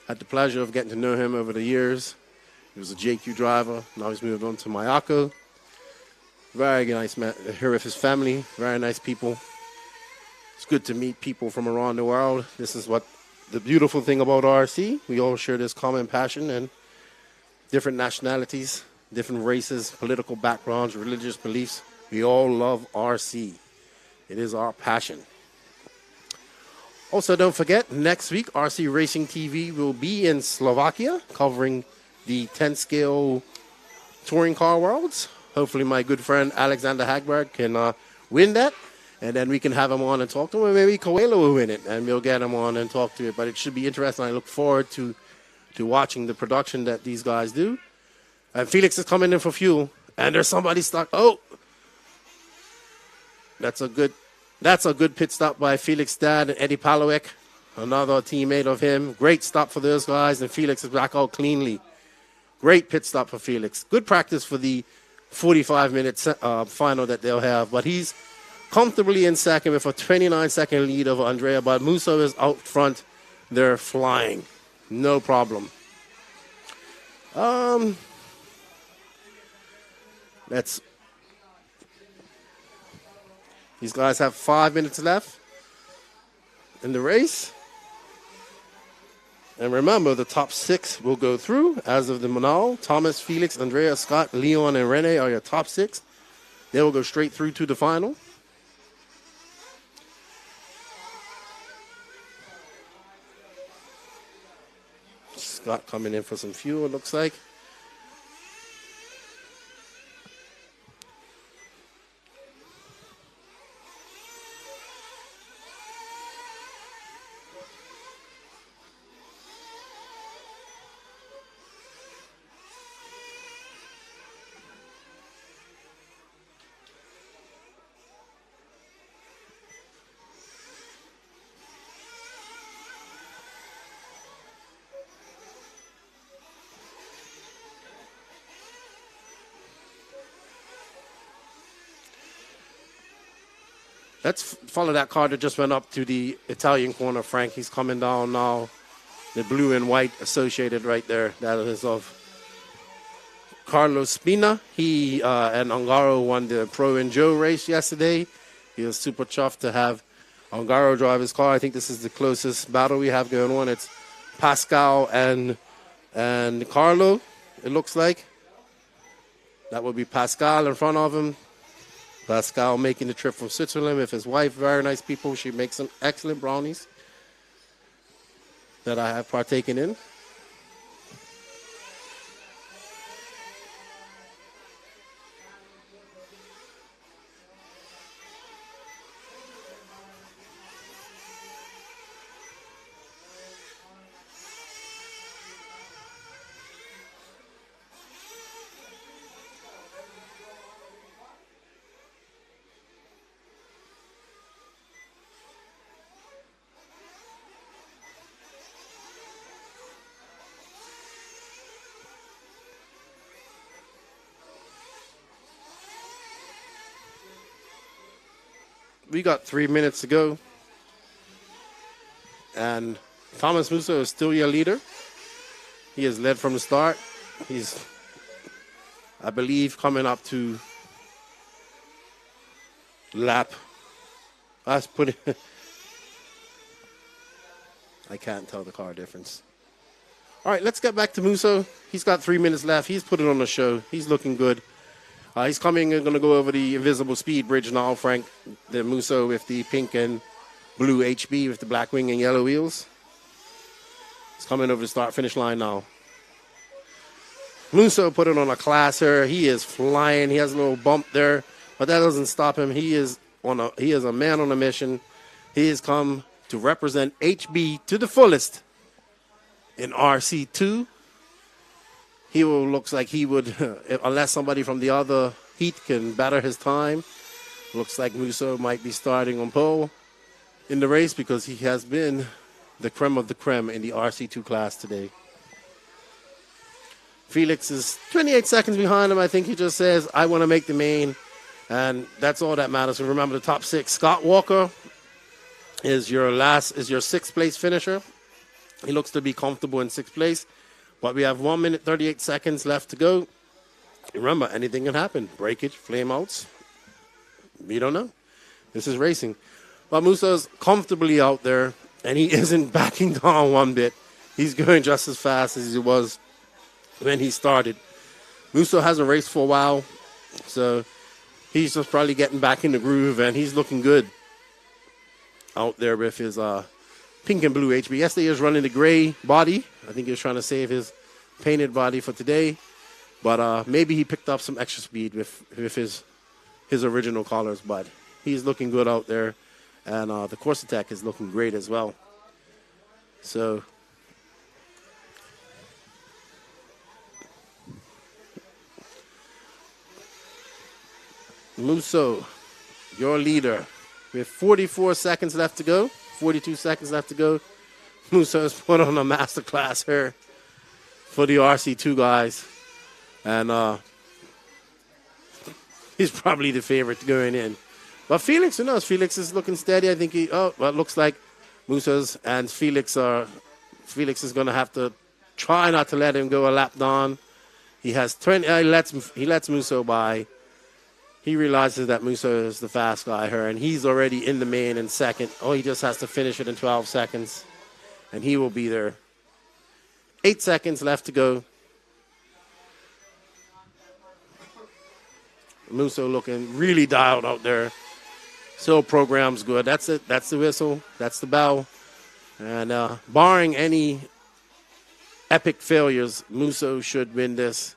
Had the pleasure of getting to know him over the years. He was a JQ driver. Now he's moved on to Mayako. Very nice man here with his family. Very nice people. It's good to meet people from around the world. This is what the beautiful thing about RC. We all share this common passion, and different nationalities, different races, political backgrounds, religious beliefs. We all love RC. It is our passion. Also, don't forget, next week, RC Racing TV will be in Slovakia covering the 10-scale touring car worlds. Hopefully my good friend Alexander Hagberg can win that, and then we can have him on and talk to him. Maybe Coelho will win it, and we'll get him on and talk to it. But it should be interesting. I look forward to watching the production that these guys do. And Felix is coming in for fuel, and there's somebody stuck. Oh, that's a good pit stop by Felix's dad and Eddie Palowek, another teammate of him. Great stop for those guys, and Felix is back out cleanly. Great pit stop for Felix. Good practice for the 45-minute final that they'll have. But he's comfortably in second with a 29-second lead over Andrea. But Musso is out front. They're flying. No problem. These guys have 5 minutes left in the race. And remember, the top 6 will go through as of the now. Thomas, Felix, Andrea, Scott, Leon, and Rene are your top 6. They will go straight through to the final. Scott coming in for some fuel, it looks like. Let's follow that car that just went up to the Italian corner, Frank. He's coming down now. The blue and white associated right there. That is of Carlos Spina. He and Ongaro won the Pro and Joe race yesterday. He was super chuffed to have Ongaro drive his car. I think this is the closest battle we have going on. It's Pascal and Carlo, it looks like. That would be Pascal in front of him. Pascal making the trip from Switzerland with his wife. Very nice people. She makes some excellent brownies that I have partaken in. We got 3 minutes to go. And Thomas Musso is still your leader. He has led from the start. He's, I believe, coming up to lap. I was putting. I can't tell the car difference. All right, let's get back to Musso. He's got 3 minutes left. He's putting on a show. He's looking good. He's coming and going to go over the invisible speed bridge now, Frank. The Musso with the pink and blue HB with the black wing and yellow wheels. He's coming over the start-finish line now. Musso put it on a classer. He is flying. He has a little bump there, but that doesn't stop him. He is a man on a mission. He has come to represent HB to the fullest in RC2. Looks like he would, unless somebody from the other heat can better his time. Looks like Musso might be starting on pole in the race because he has been the creme of the creme in the RC2 class today. Felix is 28 seconds behind him. I think he just says, I want to make the main, and that's all that matters. And remember the top six. Scott Walker is your sixth place finisher. He looks to be comfortable in sixth place. But we have 1 minute, 38 seconds left to go. Remember, anything can happen. Breakage, flame outs. We don't know. This is racing. But Musso's comfortably out there, and he isn't backing down one bit. He's going just as fast as he was when he started. Musso hasn't raced for a while, so he's just probably getting back in the groove, and he's looking good out there with his pink and blue HB. Yesterday he was running the gray body. I think he was trying to save his painted body for today. But maybe he picked up some extra speed with his original colors. But he's looking good out there. And the course attack is looking great as well. So Musso, your leader, with 44 seconds left to go. 42 seconds left to go. Musso has put on a masterclass here for the RC2 guys. And he's probably the favorite going in. But Felix, who knows? Felix is looking steady. I think it looks like Musso's and Felix is going to have to try not to let him go a lap down. He has 20. He lets Musso by. He realizes that Musso is the fast guy here, and he's already in the main in second. Oh, he just has to finish it in 12 seconds, and he will be there. 8 seconds left to go. Musso looking really dialed out there. So program's good. That's it. That's the whistle. That's the bell. And barring any epic failures, Musso should win this.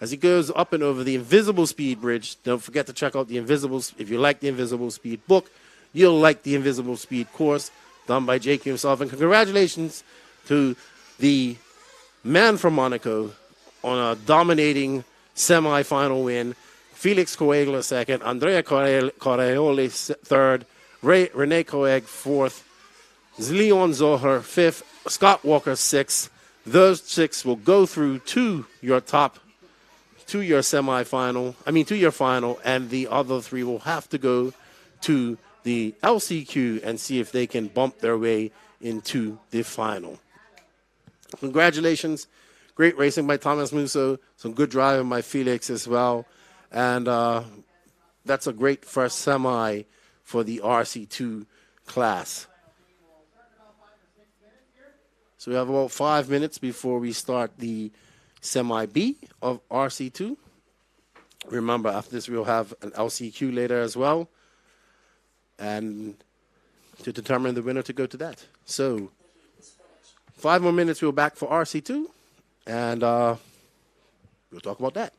As he goes up and over the Invisible Speed Bridge, don't forget to check out the if you like the Invisible Speed book, you'll like the Invisible Speed course done by Jake himself. And congratulations to the man from Monaco on a dominating semifinal win. Felix Coelho second, Andrea Correoli third, Rene Coeg fourth, Leon Zohar fifth, Scott Walker sixth. Those six will go through to your final, and the other three will have to go to the LCQ and see if they can bump their way into the final. Congratulations. Great racing by Thomas Musso. Some good driving by Felix as well. And that's a great first semi for the RC2 class. So we have about 5 minutes before we start the Semi B of RC2. Remember, after this, we'll have an LCQ later as well, and to determine the winner to go to that. So 5 more minutes, we're back for RC2, and we'll talk about that.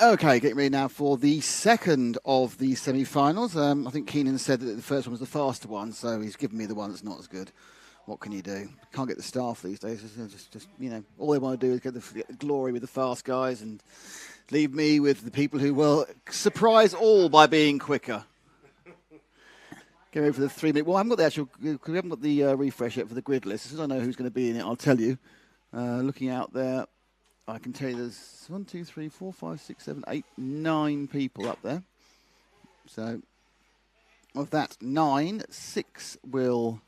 Okay, getting ready now for the second of the semi-finals. I think Keenan said that the first one was the faster one, so he's given me the one that's not as good. What can you do? Can't get the staff these days. Just you know, all they want to do is get the glory with the fast guys and leave me with the people who will surprise all by being quicker. Get ready for the 3 minute. Well, I haven't got the actual. We haven't got the refresh yet for the grid list. As soon as I know who's going to be in it, I'll tell you. Looking out there. I can tell you there's 1, 2, 3, 4, 5, 6, 7, 8, 9 people up there. So, of that 9, 6 will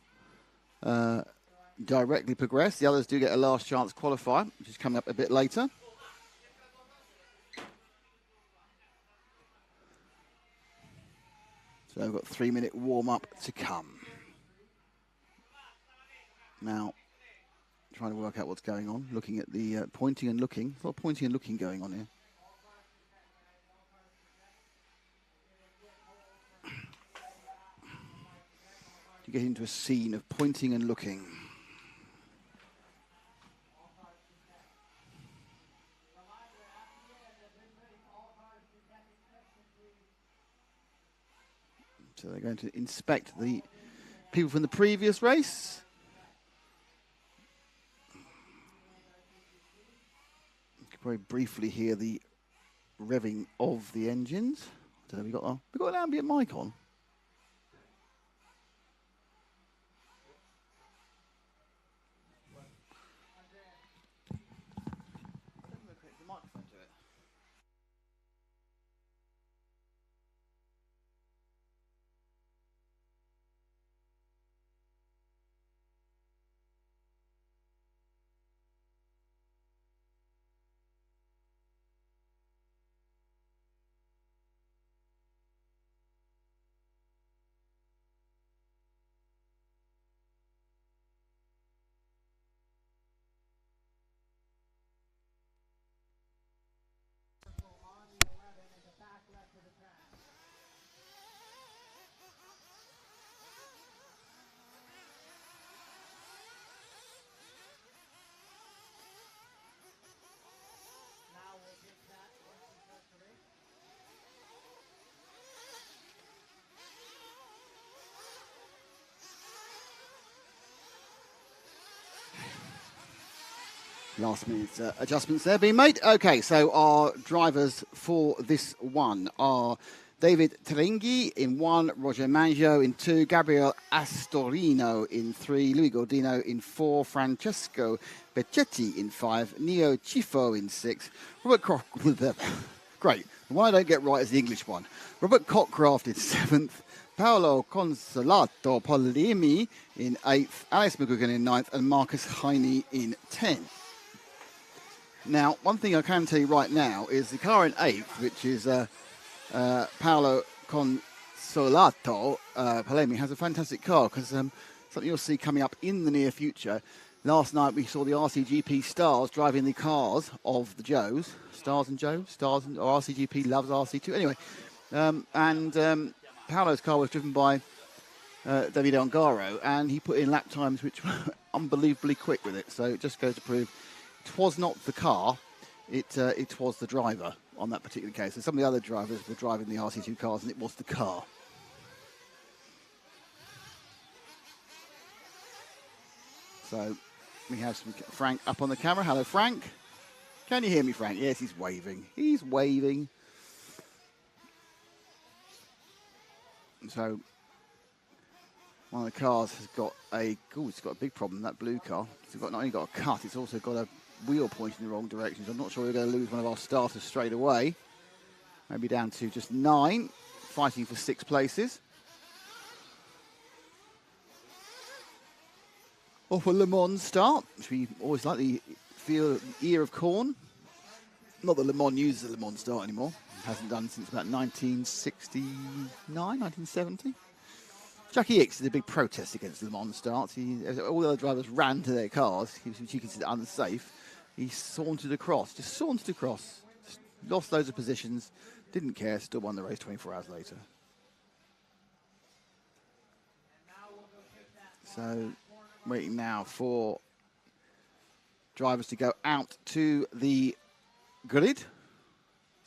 directly progress. The others do get a last chance qualifier, which is coming up a bit later. So, I've got a 3 minute warm up to come. Now, trying to work out what's going on, looking at the pointing and looking. There's a lot of pointing and looking going on here. You get into a scene of pointing and looking. So they're going to inspect the people from the previous race. Very briefly hear the revving of the engines. I don't know, we got an ambient mic on. Last minute adjustments there being made. Okay, so our drivers for this one are David Teringhi in 1, Roger Mangio in 2, Gabriel Astorino in 3, Louis Gordino in 4, Francesco Beccetti in 5, Neo Chifo in 6, Robert Great. The one I don't get right is the English one. Robert Cockcraft in 7th, Paolo Consolato Polimi in 8th, Alex McGugan in 9th, and Marcus Heine in 10th. Now, one thing I can tell you right now is the car in 8th, which is Paolo Consolato Polemi, has a fantastic car because something you'll see coming up in the near future. Last night we saw the RCGP stars driving the cars of the Joes. Stars and Joes? Or RCGP loves RC2. Anyway, Paolo's car was driven by David Ongaro, and he put in lap times which were unbelievably quick with it. So it just goes to prove it was not the car, it was the driver on that particular case. So some of the other drivers were driving the RC2 cars, and it was the car. So we have some Frank up on the camera. Hello, Frank. Can you hear me, Frank? Yes, he's waving. He's waving. So one of the cars has got it's got a big problem, that blue car. It's got not only got a cut, it's also got a wheel pointing in the wrong direction. So I'm not sure we're going to lose one of our starters straight away. Maybe down to just 9, fighting for 6 places. Off a Le Mans start, which we always like the feel ear of corn. Not that Le Mans uses a Le Mans start anymore. It hasn't done since about 1969, 1970. Jackie Hicks did a big protest against Le Mans starts. All the other drivers ran to their cars, which he considered unsafe. He sauntered across, just lost loads of positions, didn't care, still won the race 24 hours later. So, waiting now for drivers to go out to the grid.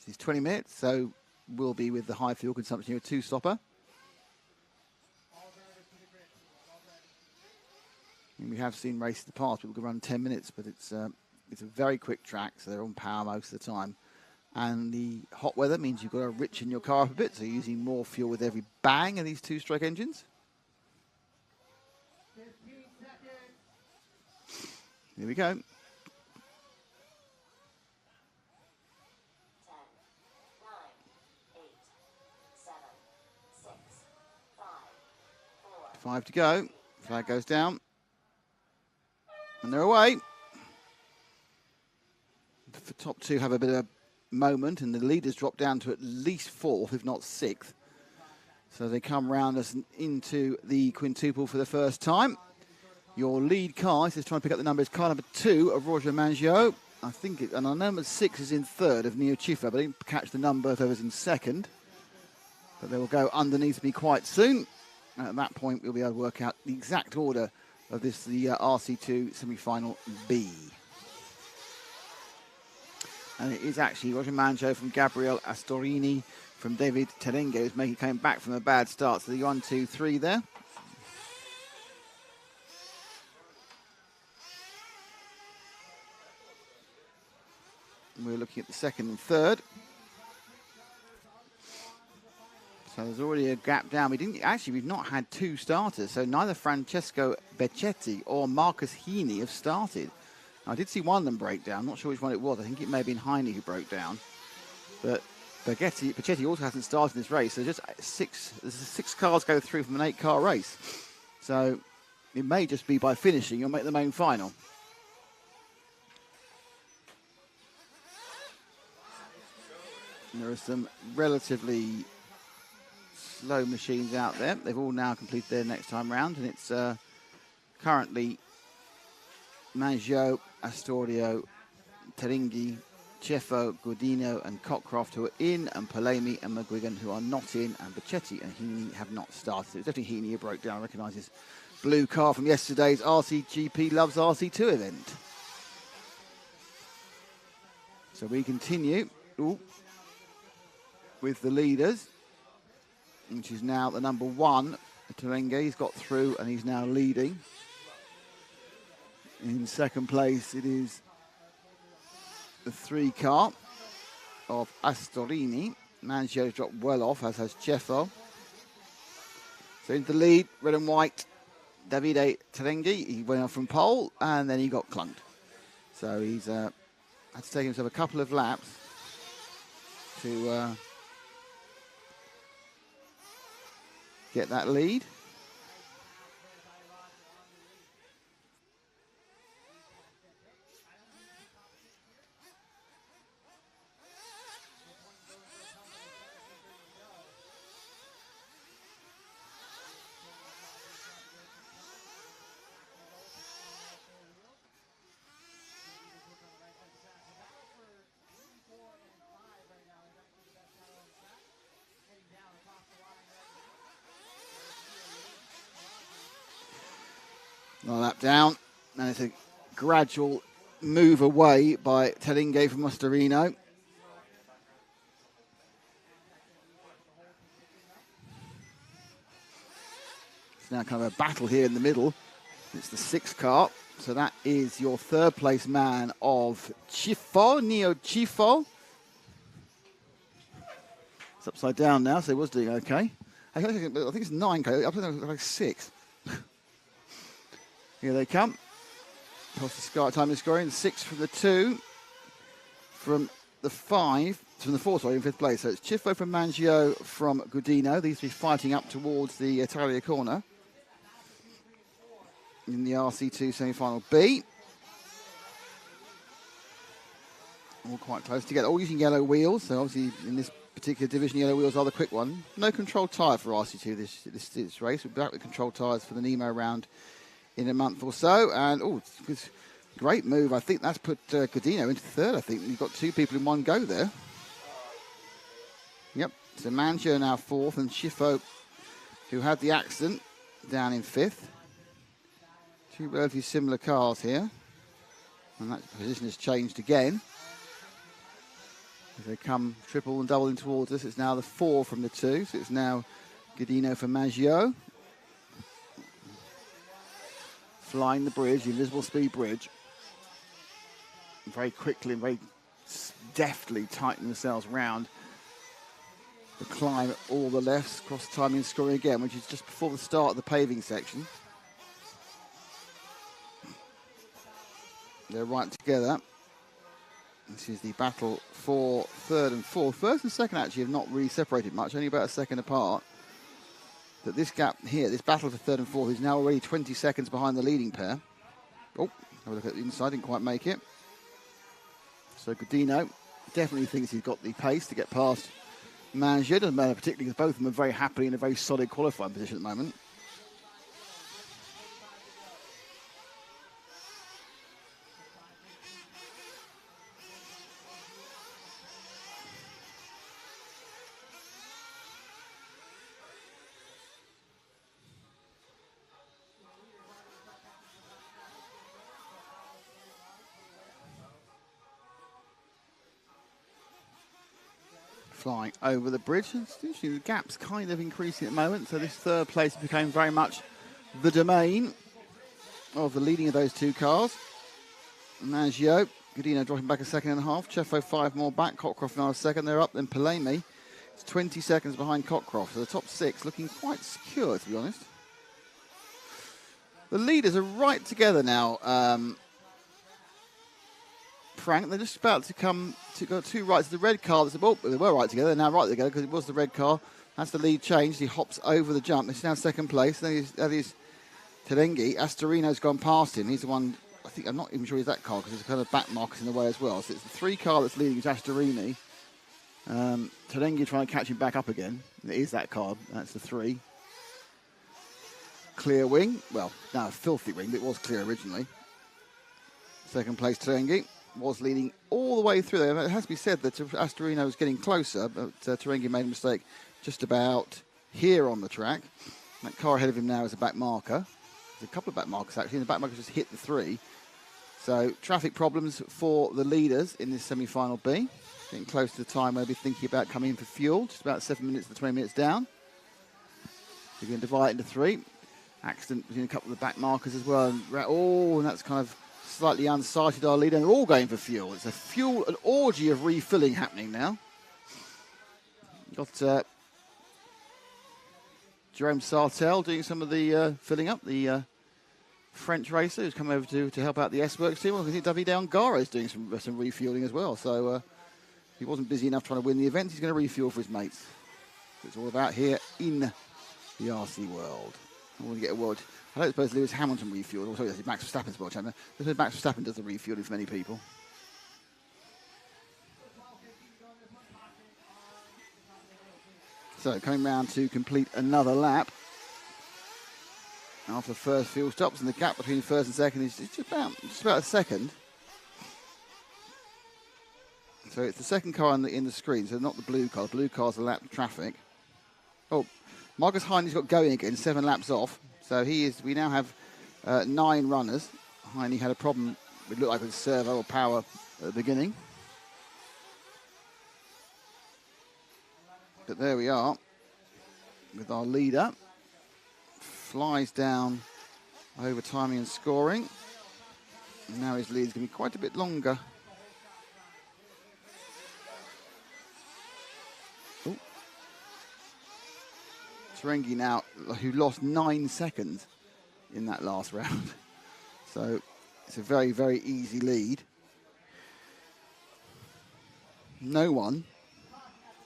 It's 20 minutes, so we'll be with the high fuel consumption here, a two-stopper. And we have seen races in the past, people can run 10 minutes, but it's a very quick track, so they're on power most of the time. And the hot weather means you've got to richen your car up a bit, so you're using more fuel with every bang of these two-stroke engines. Here we go. 5 to go. Flag goes down. And they're away. The top two have a bit of a moment, and the leaders drop down to at least 4th, if not 6th. So they come round us into the quintuple for the first time. Your lead car, is trying to pick up the number, is car number 2 of Roger Mangio. I think and our number 6 is in 3rd of Neo Chifa, but I didn't catch the number if I was in 2nd. But they will go underneath me quite soon. And at that point, we'll be able to work out the exact order of this, the RC2 semi-final B. And it is actually Roger Mangio from Gabriel Astorini from David Terengue, who's came back from a bad start. So the 1, 2, 3 there. And we're looking at the 2nd and 3rd. So there's already a gap down. We've not had 2 starters. So neither Francesco Beccetti or Marcus Heaney have started. I did see one of them break down. I'm not sure which one it was. I think it may have been Heine who broke down. But Beccetti also hasn't started this race. So just 6 cars go through from an 8-car race. So it may just be by finishing you'll make the main final. And there are some relatively slow machines out there. They've all now completed their next time round, and it's currently Mangio, Astorio, Teringhi, Ceffo, Godino and Cockcroft who are in, and Palemi and McGuigan who are not in, and Beccetti and Heaney have not started. It's definitely Heaney who broke down. I recognise his blue car from yesterday's RCGP Loves RC2 event. So we continue with the leaders, which is now the number 1. Terengue, he's got through and he's now leading. In 2nd place, it is the 3 car of Astorini. Mangio dropped well off, as has Ceffo. So into the lead, red and white, Davide Terengue. He went off from pole and then he got clunked. So he's had to take himself a couple of laps to get that lead. One lap down, and it's a gradual move away by Terengue from Mascherino. It's now kind of a battle here in the middle. It's the 6th car, so that is your 3rd place man of Ceffo, Neo Ceffo. It's upside down now, so it was doing okay. I think it's 9 car, I think it was like 6. Here they come. Past the start time is scoring. 6 from the 2. From the 5. From the 4, sorry, in 5th place. So it's Ceffo from Mangio from Godino. These 3 fighting up towards the Italia corner. In the RC2 semi-final B. All quite close together. All using yellow wheels. So obviously in this particular division, yellow wheels are the quick one. No controlled tyre for RC2 this race. We'll be back with controlled tyres for the Nemo round in a month or so. And it's a great move. I think that's put Godino into 3rd. I think you've got 2 people in one go there. Yep. So Mangio now 4th, and Ceffo, who had the accident, down in 5th. 2 relatively similar cars here, and that position has changed again. As they come triple and doubling towards us, it's now the 4 from the 2. So it's now Godino for Maggio. Flying the bridge, the invisible speed bridge. Very quickly and very deftly tighten themselves round the climb at all the lefts, cross timing and scoring again, which is just before the start of the paving section. They're right together. This is the battle for third and fourth. First and second actually have not really separated much, only about a second apart. But this gap here, this battle for third and fourth, is now already 20 seconds behind the leading pair. Oh, have a look at the inside, didn't quite make it. So Godino definitely thinks he's got the pace to get past Maggio. Doesn't matter particularly because both of them are very happily in a very solid qualifying position at the moment. Flying over the bridge. The gap's kind of increasing at the moment, so this third place became very much the domain of the leading of those two cars. Maggio, Godino dropping back a second and a half. Ceffo 5 more back. Cockcroft now a second. They're up. Then Pelemi. It's 20 seconds behind Cockcroft. So the top 6 looking quite secure, to be honest. The leaders are right together now. Frank, they're just about to come to go 2 rights. The red car, they were right together. They're now right together because it was the red car. That's the lead change. He hops over the jump. It's now second place. That is Terengi. Astorino's gone past him. He's the one, I think, I'm not even sure he's that car because there's kind of back markers in the way as well. So it's the 3 car that's leading, it's Astorini. Terengi trying to catch him back up again. It is that car. That's the 3. Clear wing. Well, no, filthy wing, but it was clear originally. Second place, Terengi. Was leading all the way through there. It has to be said that Astorino was getting closer, but Terengi made a mistake just about here on the track. That car ahead of him now is a back marker. There's a couple of back markers actually, and the back markers just hit the 3. So traffic problems for the leaders in this semi-final B. Getting close to the time where they'll be thinking about coming in for fuel. Just about 7 minutes to 20 minutes down. You're going to divide it into 3. Accident between a couple of the back markers as well. And that's kind of slightly unsighted our leader, and they're all going for fuel. It's an orgy of refilling happening now. Got Jerome Sartel doing some of the filling up, the French racer who's come over to help out the S-Works team. I think Davide Angara is doing some refueling as well. So if he wasn't busy enough trying to win the event, he's going to refuel for his mates. It's all about here in the RC world. I want to get a word. I don't suppose Lewis Hamilton refueled. Also, that's Max Verstappen's world champion. I suppose Max Verstappen does the refueling for many people. So, coming round to complete another lap. After the first fuel stops, and the gap between first and second is just about a second. So, it's the second car in the screen, so not the blue car. The blue car's the lap traffic. Oh, Marcus Heine's got going again, 7 laps off. So we now have 9 runners. Heine had a problem, it looked like with servo or power at the beginning. But there we are with our leader. Flies down over timing and scoring. And now his lead's going to be quite a bit longer. Terengi now, who lost 9 seconds in that last round. So it's a very, very easy lead. No one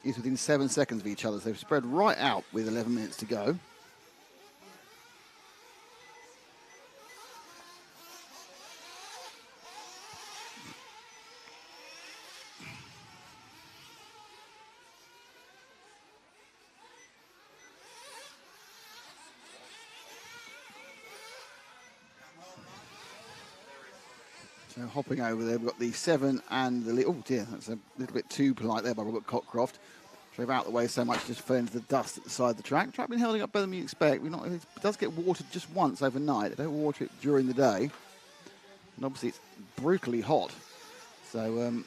is within 7 seconds of each other. So they've spread right out with 11 minutes to go. So hopping over there, we've got the 7 and the... Oh dear, that's a little bit too polite there by Robert Cockcroft. Drove out the way so much, just fell into the dust at the side of the track. Track been holding up better than you expect. It does get watered just once overnight. They don't water it during the day. And obviously it's brutally hot. So the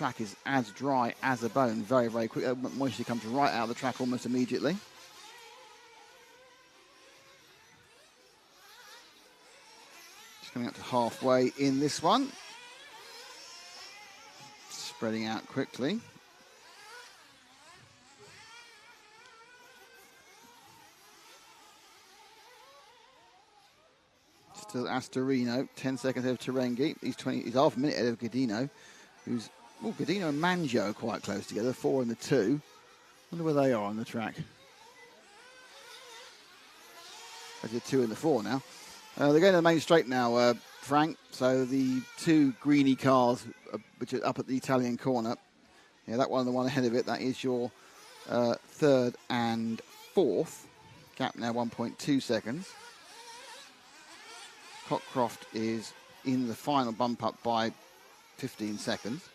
track is as dry as a bone very, very quick. Moisture comes right out of the track almost immediately. Just coming up to halfway in this one. Spreading out quickly. Still Astorino, 10 seconds ahead of Terengi. He's half a minute ahead of Godino, who's Godino and Mangio quite close together, 4 and the 2. Wonder where they are on the track. That's the 2 and the 4 now. They're going to the main straight now, Frank. So the 2 greeny cars, which are up at the Italian corner. Yeah, that one, the one ahead of it, that is your 3rd and 4th. Gap now 1.2 seconds. Cockcroft is in the final bump up by 15 seconds.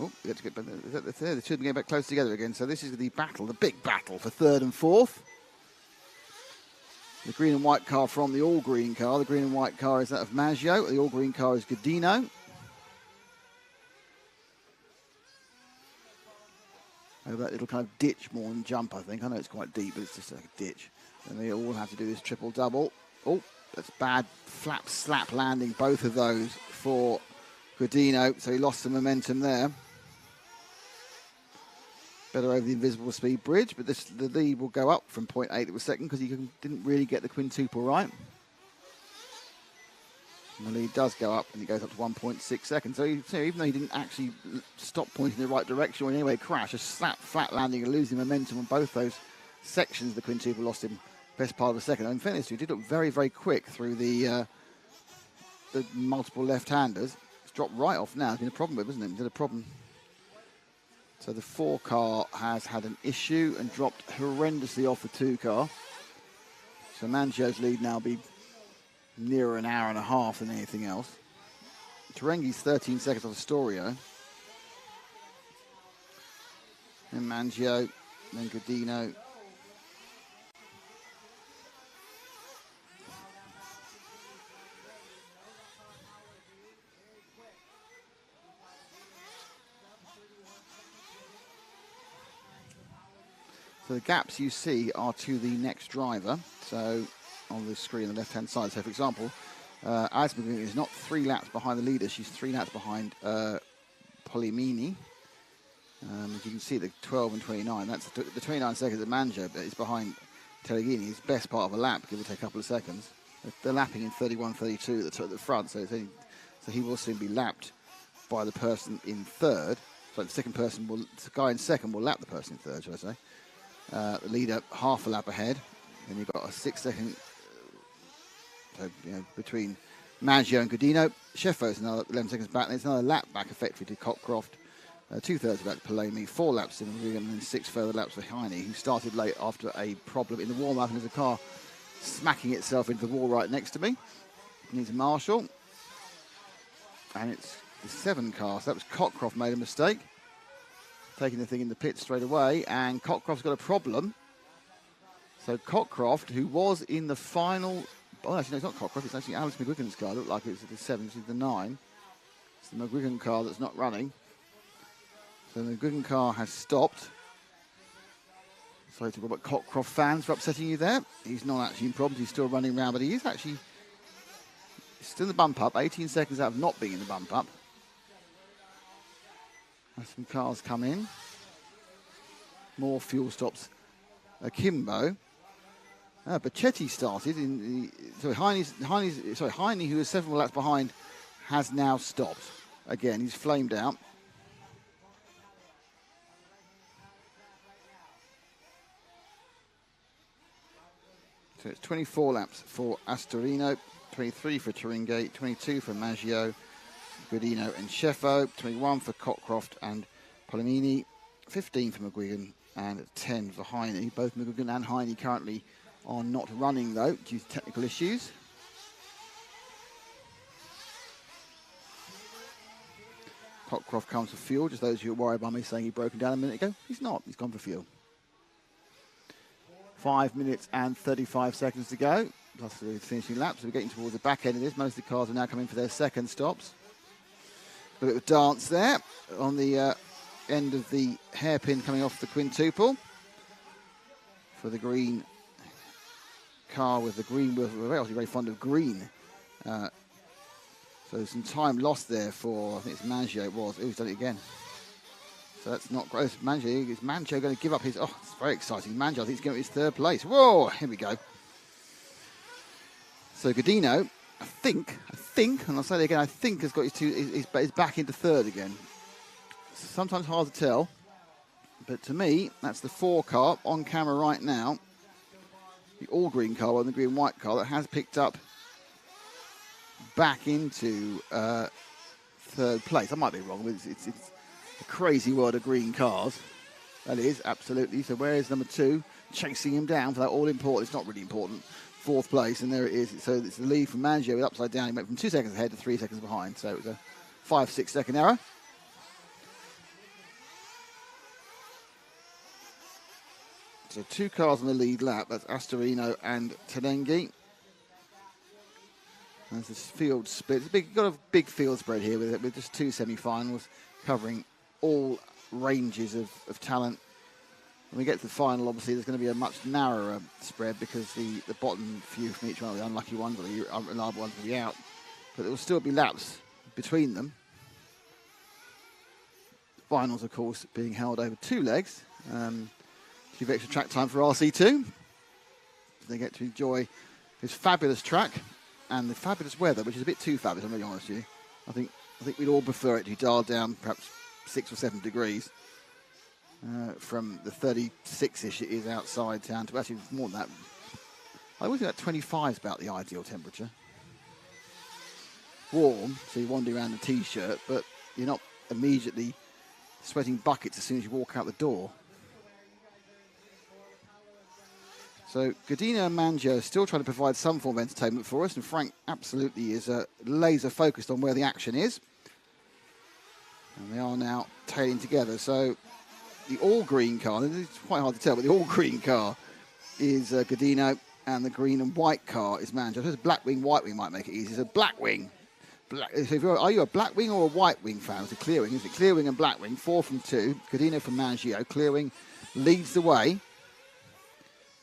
Oh, the two are getting back close together again. So this is the battle, the big battle for 3rd and 4th. The green and white car from the all-green car. The green and white car is that of Maggio. The all-green car is Godino. Over that little kind of ditch more than jump, I think. I know it's quite deep, but it's just like a ditch. And they all have to do this triple-double. Oh, that's bad slap landing, both of those for Godino. So he lost some momentum there. Better over the invisible speed bridge, but the lead will go up from 0.8 of a second because he didn't really get the quintuple right. And the lead does go up, and it goes up to 1.6 seconds. So even though he didn't actually stop pointing in the right direction or in any way crash, a flat landing and losing momentum on both those sections, the quintuple lost him best part of a second. And in fairness, he did look very, very quick through the multiple left-handers. It's dropped right off now. It's been a problem with, isn't it? It's been a problem. So the 4 car has had an issue and dropped horrendously off the 2 car. So Mangio's lead now be nearer an hour and a half than anything else. Terengi's 13 seconds off Astorio. Then Mangio, then Godino. So the gaps you see are to the next driver. So on the screen on the left-hand side. So for example, Asmaguna is not 3 laps behind the leader. She's 3 laps behind Polimini. As you can see, the 12 and 29. That's the 29 seconds of Mangio, but it's behind Telegini. His best part of a lap, give or take a couple of seconds. They're lapping in 31.32 at the front, so he will soon be lapped by the person in 3rd. So the the guy in 2nd will lap the person in 3rd, shall I say. The leader half a lap ahead. Then you've got a 6-second between Maggio and Godino. Sheffo's another 11 seconds back. There's another lap back effectively to Cockcroft. 2/3 back to Palemi. 4 laps in and then 6 further laps for Heine, who started late after a problem in the warm-up, and there's a car smacking itself into the wall right next to me. Needs a marshal. And it's the 7 car. So that was Cockcroft made a mistake. Taking the thing in the pit straight away, and Cockcroft's got a problem. So Cockcroft, who was in the final... Oh, actually, no, it's not Cockcroft. It's actually Alex McGuigan's car. It looked like it was at the 7, it's the 9. It's the McGuigan car that's not running. So the McGuigan car has stopped. Sorry to about Cockcroft fans for upsetting you there. He's not actually in problems. He's still running around, but he is actually still in the bump up. 18 seconds out of not being in the bump up. As some cars come in. More fuel stops. Akimbo. Bacchetti started in the... Heine, who was 7 laps behind, has now stopped. Again, he's flamed out. So it's 24 laps for Astorino, 23 for Turingate, 22 for Maggio, Godino and Sheffo, 21 for Cockcroft and Polimini, 15 for McGuigan and 10 for Heine. Both McGuigan and Heine currently are not running though due to technical issues. Cockcroft comes for fuel. Just those who are worried about me saying he'd broken down a minute ago, he's not. He's gone for fuel. 5 minutes and 35 seconds to go. Plus the finishing laps. We're getting towards the back end of this. Most of the cars are now coming for their second stops. A bit of dance there on the end of the hairpin coming off the quintuple for the green car with the green wheels. We're obviously very fond of green. So some time lost there for, I think it's Mangio it was. Oh, he's done it again. So that's not great. Is Mangio going to give up his, oh, it's very exciting. Mangio, I think he's going to his third place. Whoa, here we go. So Godino, I think, and I'll say it again, I think has got his back into third again. Sometimes hard to tell, but to me, that's the 4 car on camera right now. The all-green car and the green-white car that has picked up back into third place. I might be wrong, but it's a crazy world of green cars. That is, absolutely. So where is number 2? Chasing him down for that all-important, it's not really important, 4th place, and there it is. So it's the lead from Mangio with upside down. He went from 2 seconds ahead to 3 seconds behind. So it was a 5-6 second error. So 2 cars on the lead lap. That's Astorino and Tenengi. There's this field split. It's got a big field spread here with just 2 semi-finals covering all ranges of talent. When we get to the final, obviously, there's going to be a much narrower spread because the bottom few from each one of the unlucky ones or the unreliable ones will be out. But there will still be laps between them. Finals, of course, being held over 2 legs. Give extra track time for RC2. They get to enjoy this fabulous track and the fabulous weather, which is a bit too fabulous, I'm really honest with you. I think we'd all prefer it to be dialed down perhaps 6 or 7 degrees from the 36-ish it is outside town to actually more than that. I always think that 25 is about the ideal temperature. Warm, so you're wandering around in a t-shirt, but you're not immediately sweating buckets as soon as you walk out the door. So Godino and Mangio are still trying to provide some form of entertainment for us, and Frank absolutely is laser focused on where the action is. And they are now tailing together. So the all-green car, it's quite hard to tell, but the all-green car is Godino, and the green and white car is Mangio. I suppose black wing, white wing might make it easy. So black wing. So are you a black wing or a white wing fan? It's a clear wing, is it? Clear wing and black wing, 4 from 2. Godino from Mangio. Clear wing leads the way.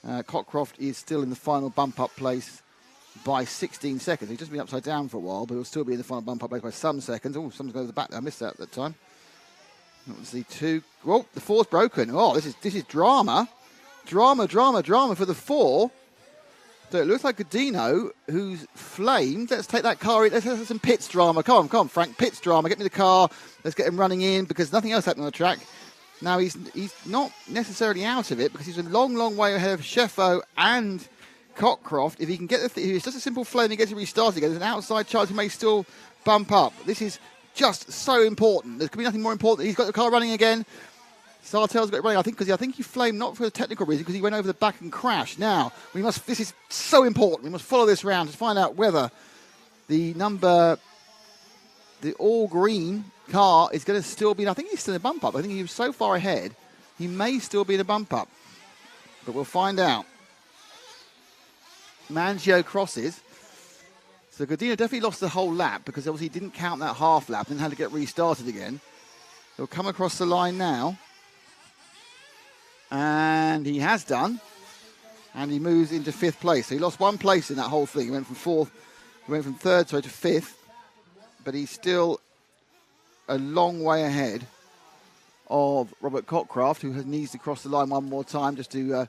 Cockcroft is still in the final bump-up place by 16 seconds. He's just been upside down for a while, but he'll still be in the final bump-up place by some seconds. Oh, someone's going to the back there. I missed that at that time. That was the 2. Oh, the 4's broken. Oh, this is drama. Drama for the 4. So it looks like Godino, who's flamed. Let's take that car in. Let's have some pits drama. Come on, Frank. Pits drama. Get me the car. Let's get him running in because nothing else happened on the track. Now, he's not necessarily out of it because he's a long way ahead of Sheffo and Cockcroft. If he can get if it's just a simple flame and gets it restarted again, there's an outside chance he may still bump up. This is just so important. There could be nothing more important. He's got the car running again. Sartell's got it running, I think he flamed not for a technical reason, because he went over the back and crashed. Now, this is so important. We must follow this round to find out whether the all-green car is going to still be, I think he's still in a bump up. I think he was so far ahead, he may still be in a bump up. But we'll find out. Mangio crosses. So Godino definitely lost the whole lap because obviously he didn't count that half lap and had to get restarted again. He'll come across the line now. And he has done. And he moves into 5th place. So he lost 1 place in that whole thing. He went from 3rd to 5th. But he's still a long way ahead of Robert Cockcroft, who needs to cross the line one more time just to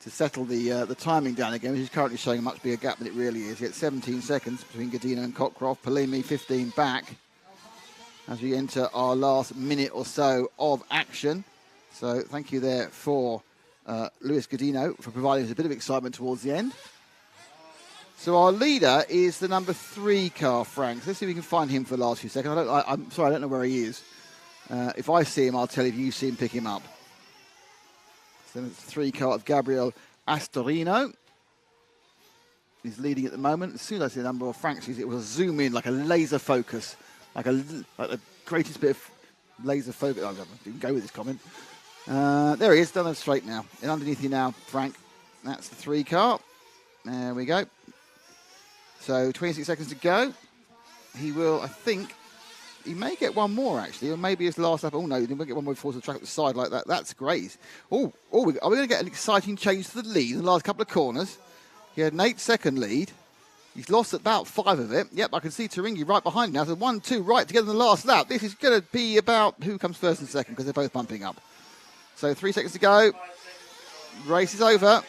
settle the timing down again, which is currently showing a much bigger gap than it really is. It's 17 seconds between Godino and Cockcroft. Polimi 15 back as we enter our last minute or so of action. So thank you there for Luis Godino for providing us a bit of excitement towards the end. So our leader is the number 3 car, Frank. Let's see if we can find him for the last few seconds. I'm sorry, I don't know where he is. If I see him, I'll tell you if you see him, pick him up. So it's the 3 car of Gabriel Astorino. He's leading at the moment. As soon as I see the number of Frank, it will zoom in like a laser focus, like the greatest bit of laser focus. I didn't go with this comment. There he is, done straight now. And underneath you now, Frank. That's the 3 car. There we go. So 26 seconds to go. He will, I think, He may get one more, actually, or maybe his last lap. Oh, no, he didn't get one more before the track up the side like that. That's great. Are we going to get an exciting change to the lead in the last couple of corners? He had an 8-second lead. He's lost about 5 of it. Yep, I can see Turingi right behind him now. So 1, 2 right together in the last lap. This is going to be about who comes first and second because they're both bumping up. So 3 seconds to go. Race is over.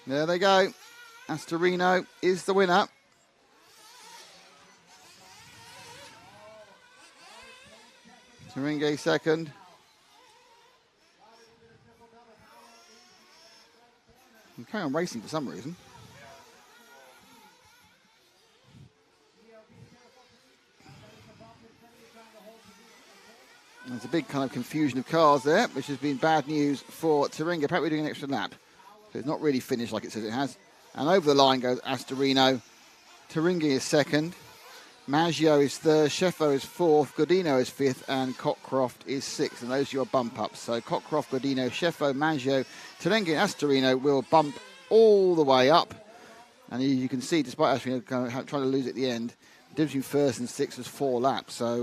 There they go. Astorino is the winner. Turingi second. I'm carrying on racing for some reason. There's a big kind of confusion of cars there, which has been bad news for Turingi. Apparently doing an extra lap. So it's not really finished like it says it has. And over the line goes Astorino. Turingi is second. Maggio is third. Sheffo is fourth. Godino is fifth. And Cockcroft is sixth. And those are your bump ups. So Cockcroft, Godino, Sheffo, Maggio, Turingi and Astorino will bump all the way up. And you can see, despite Astorino kind of trying to lose at the end, the difference between first and sixth was 4 laps. So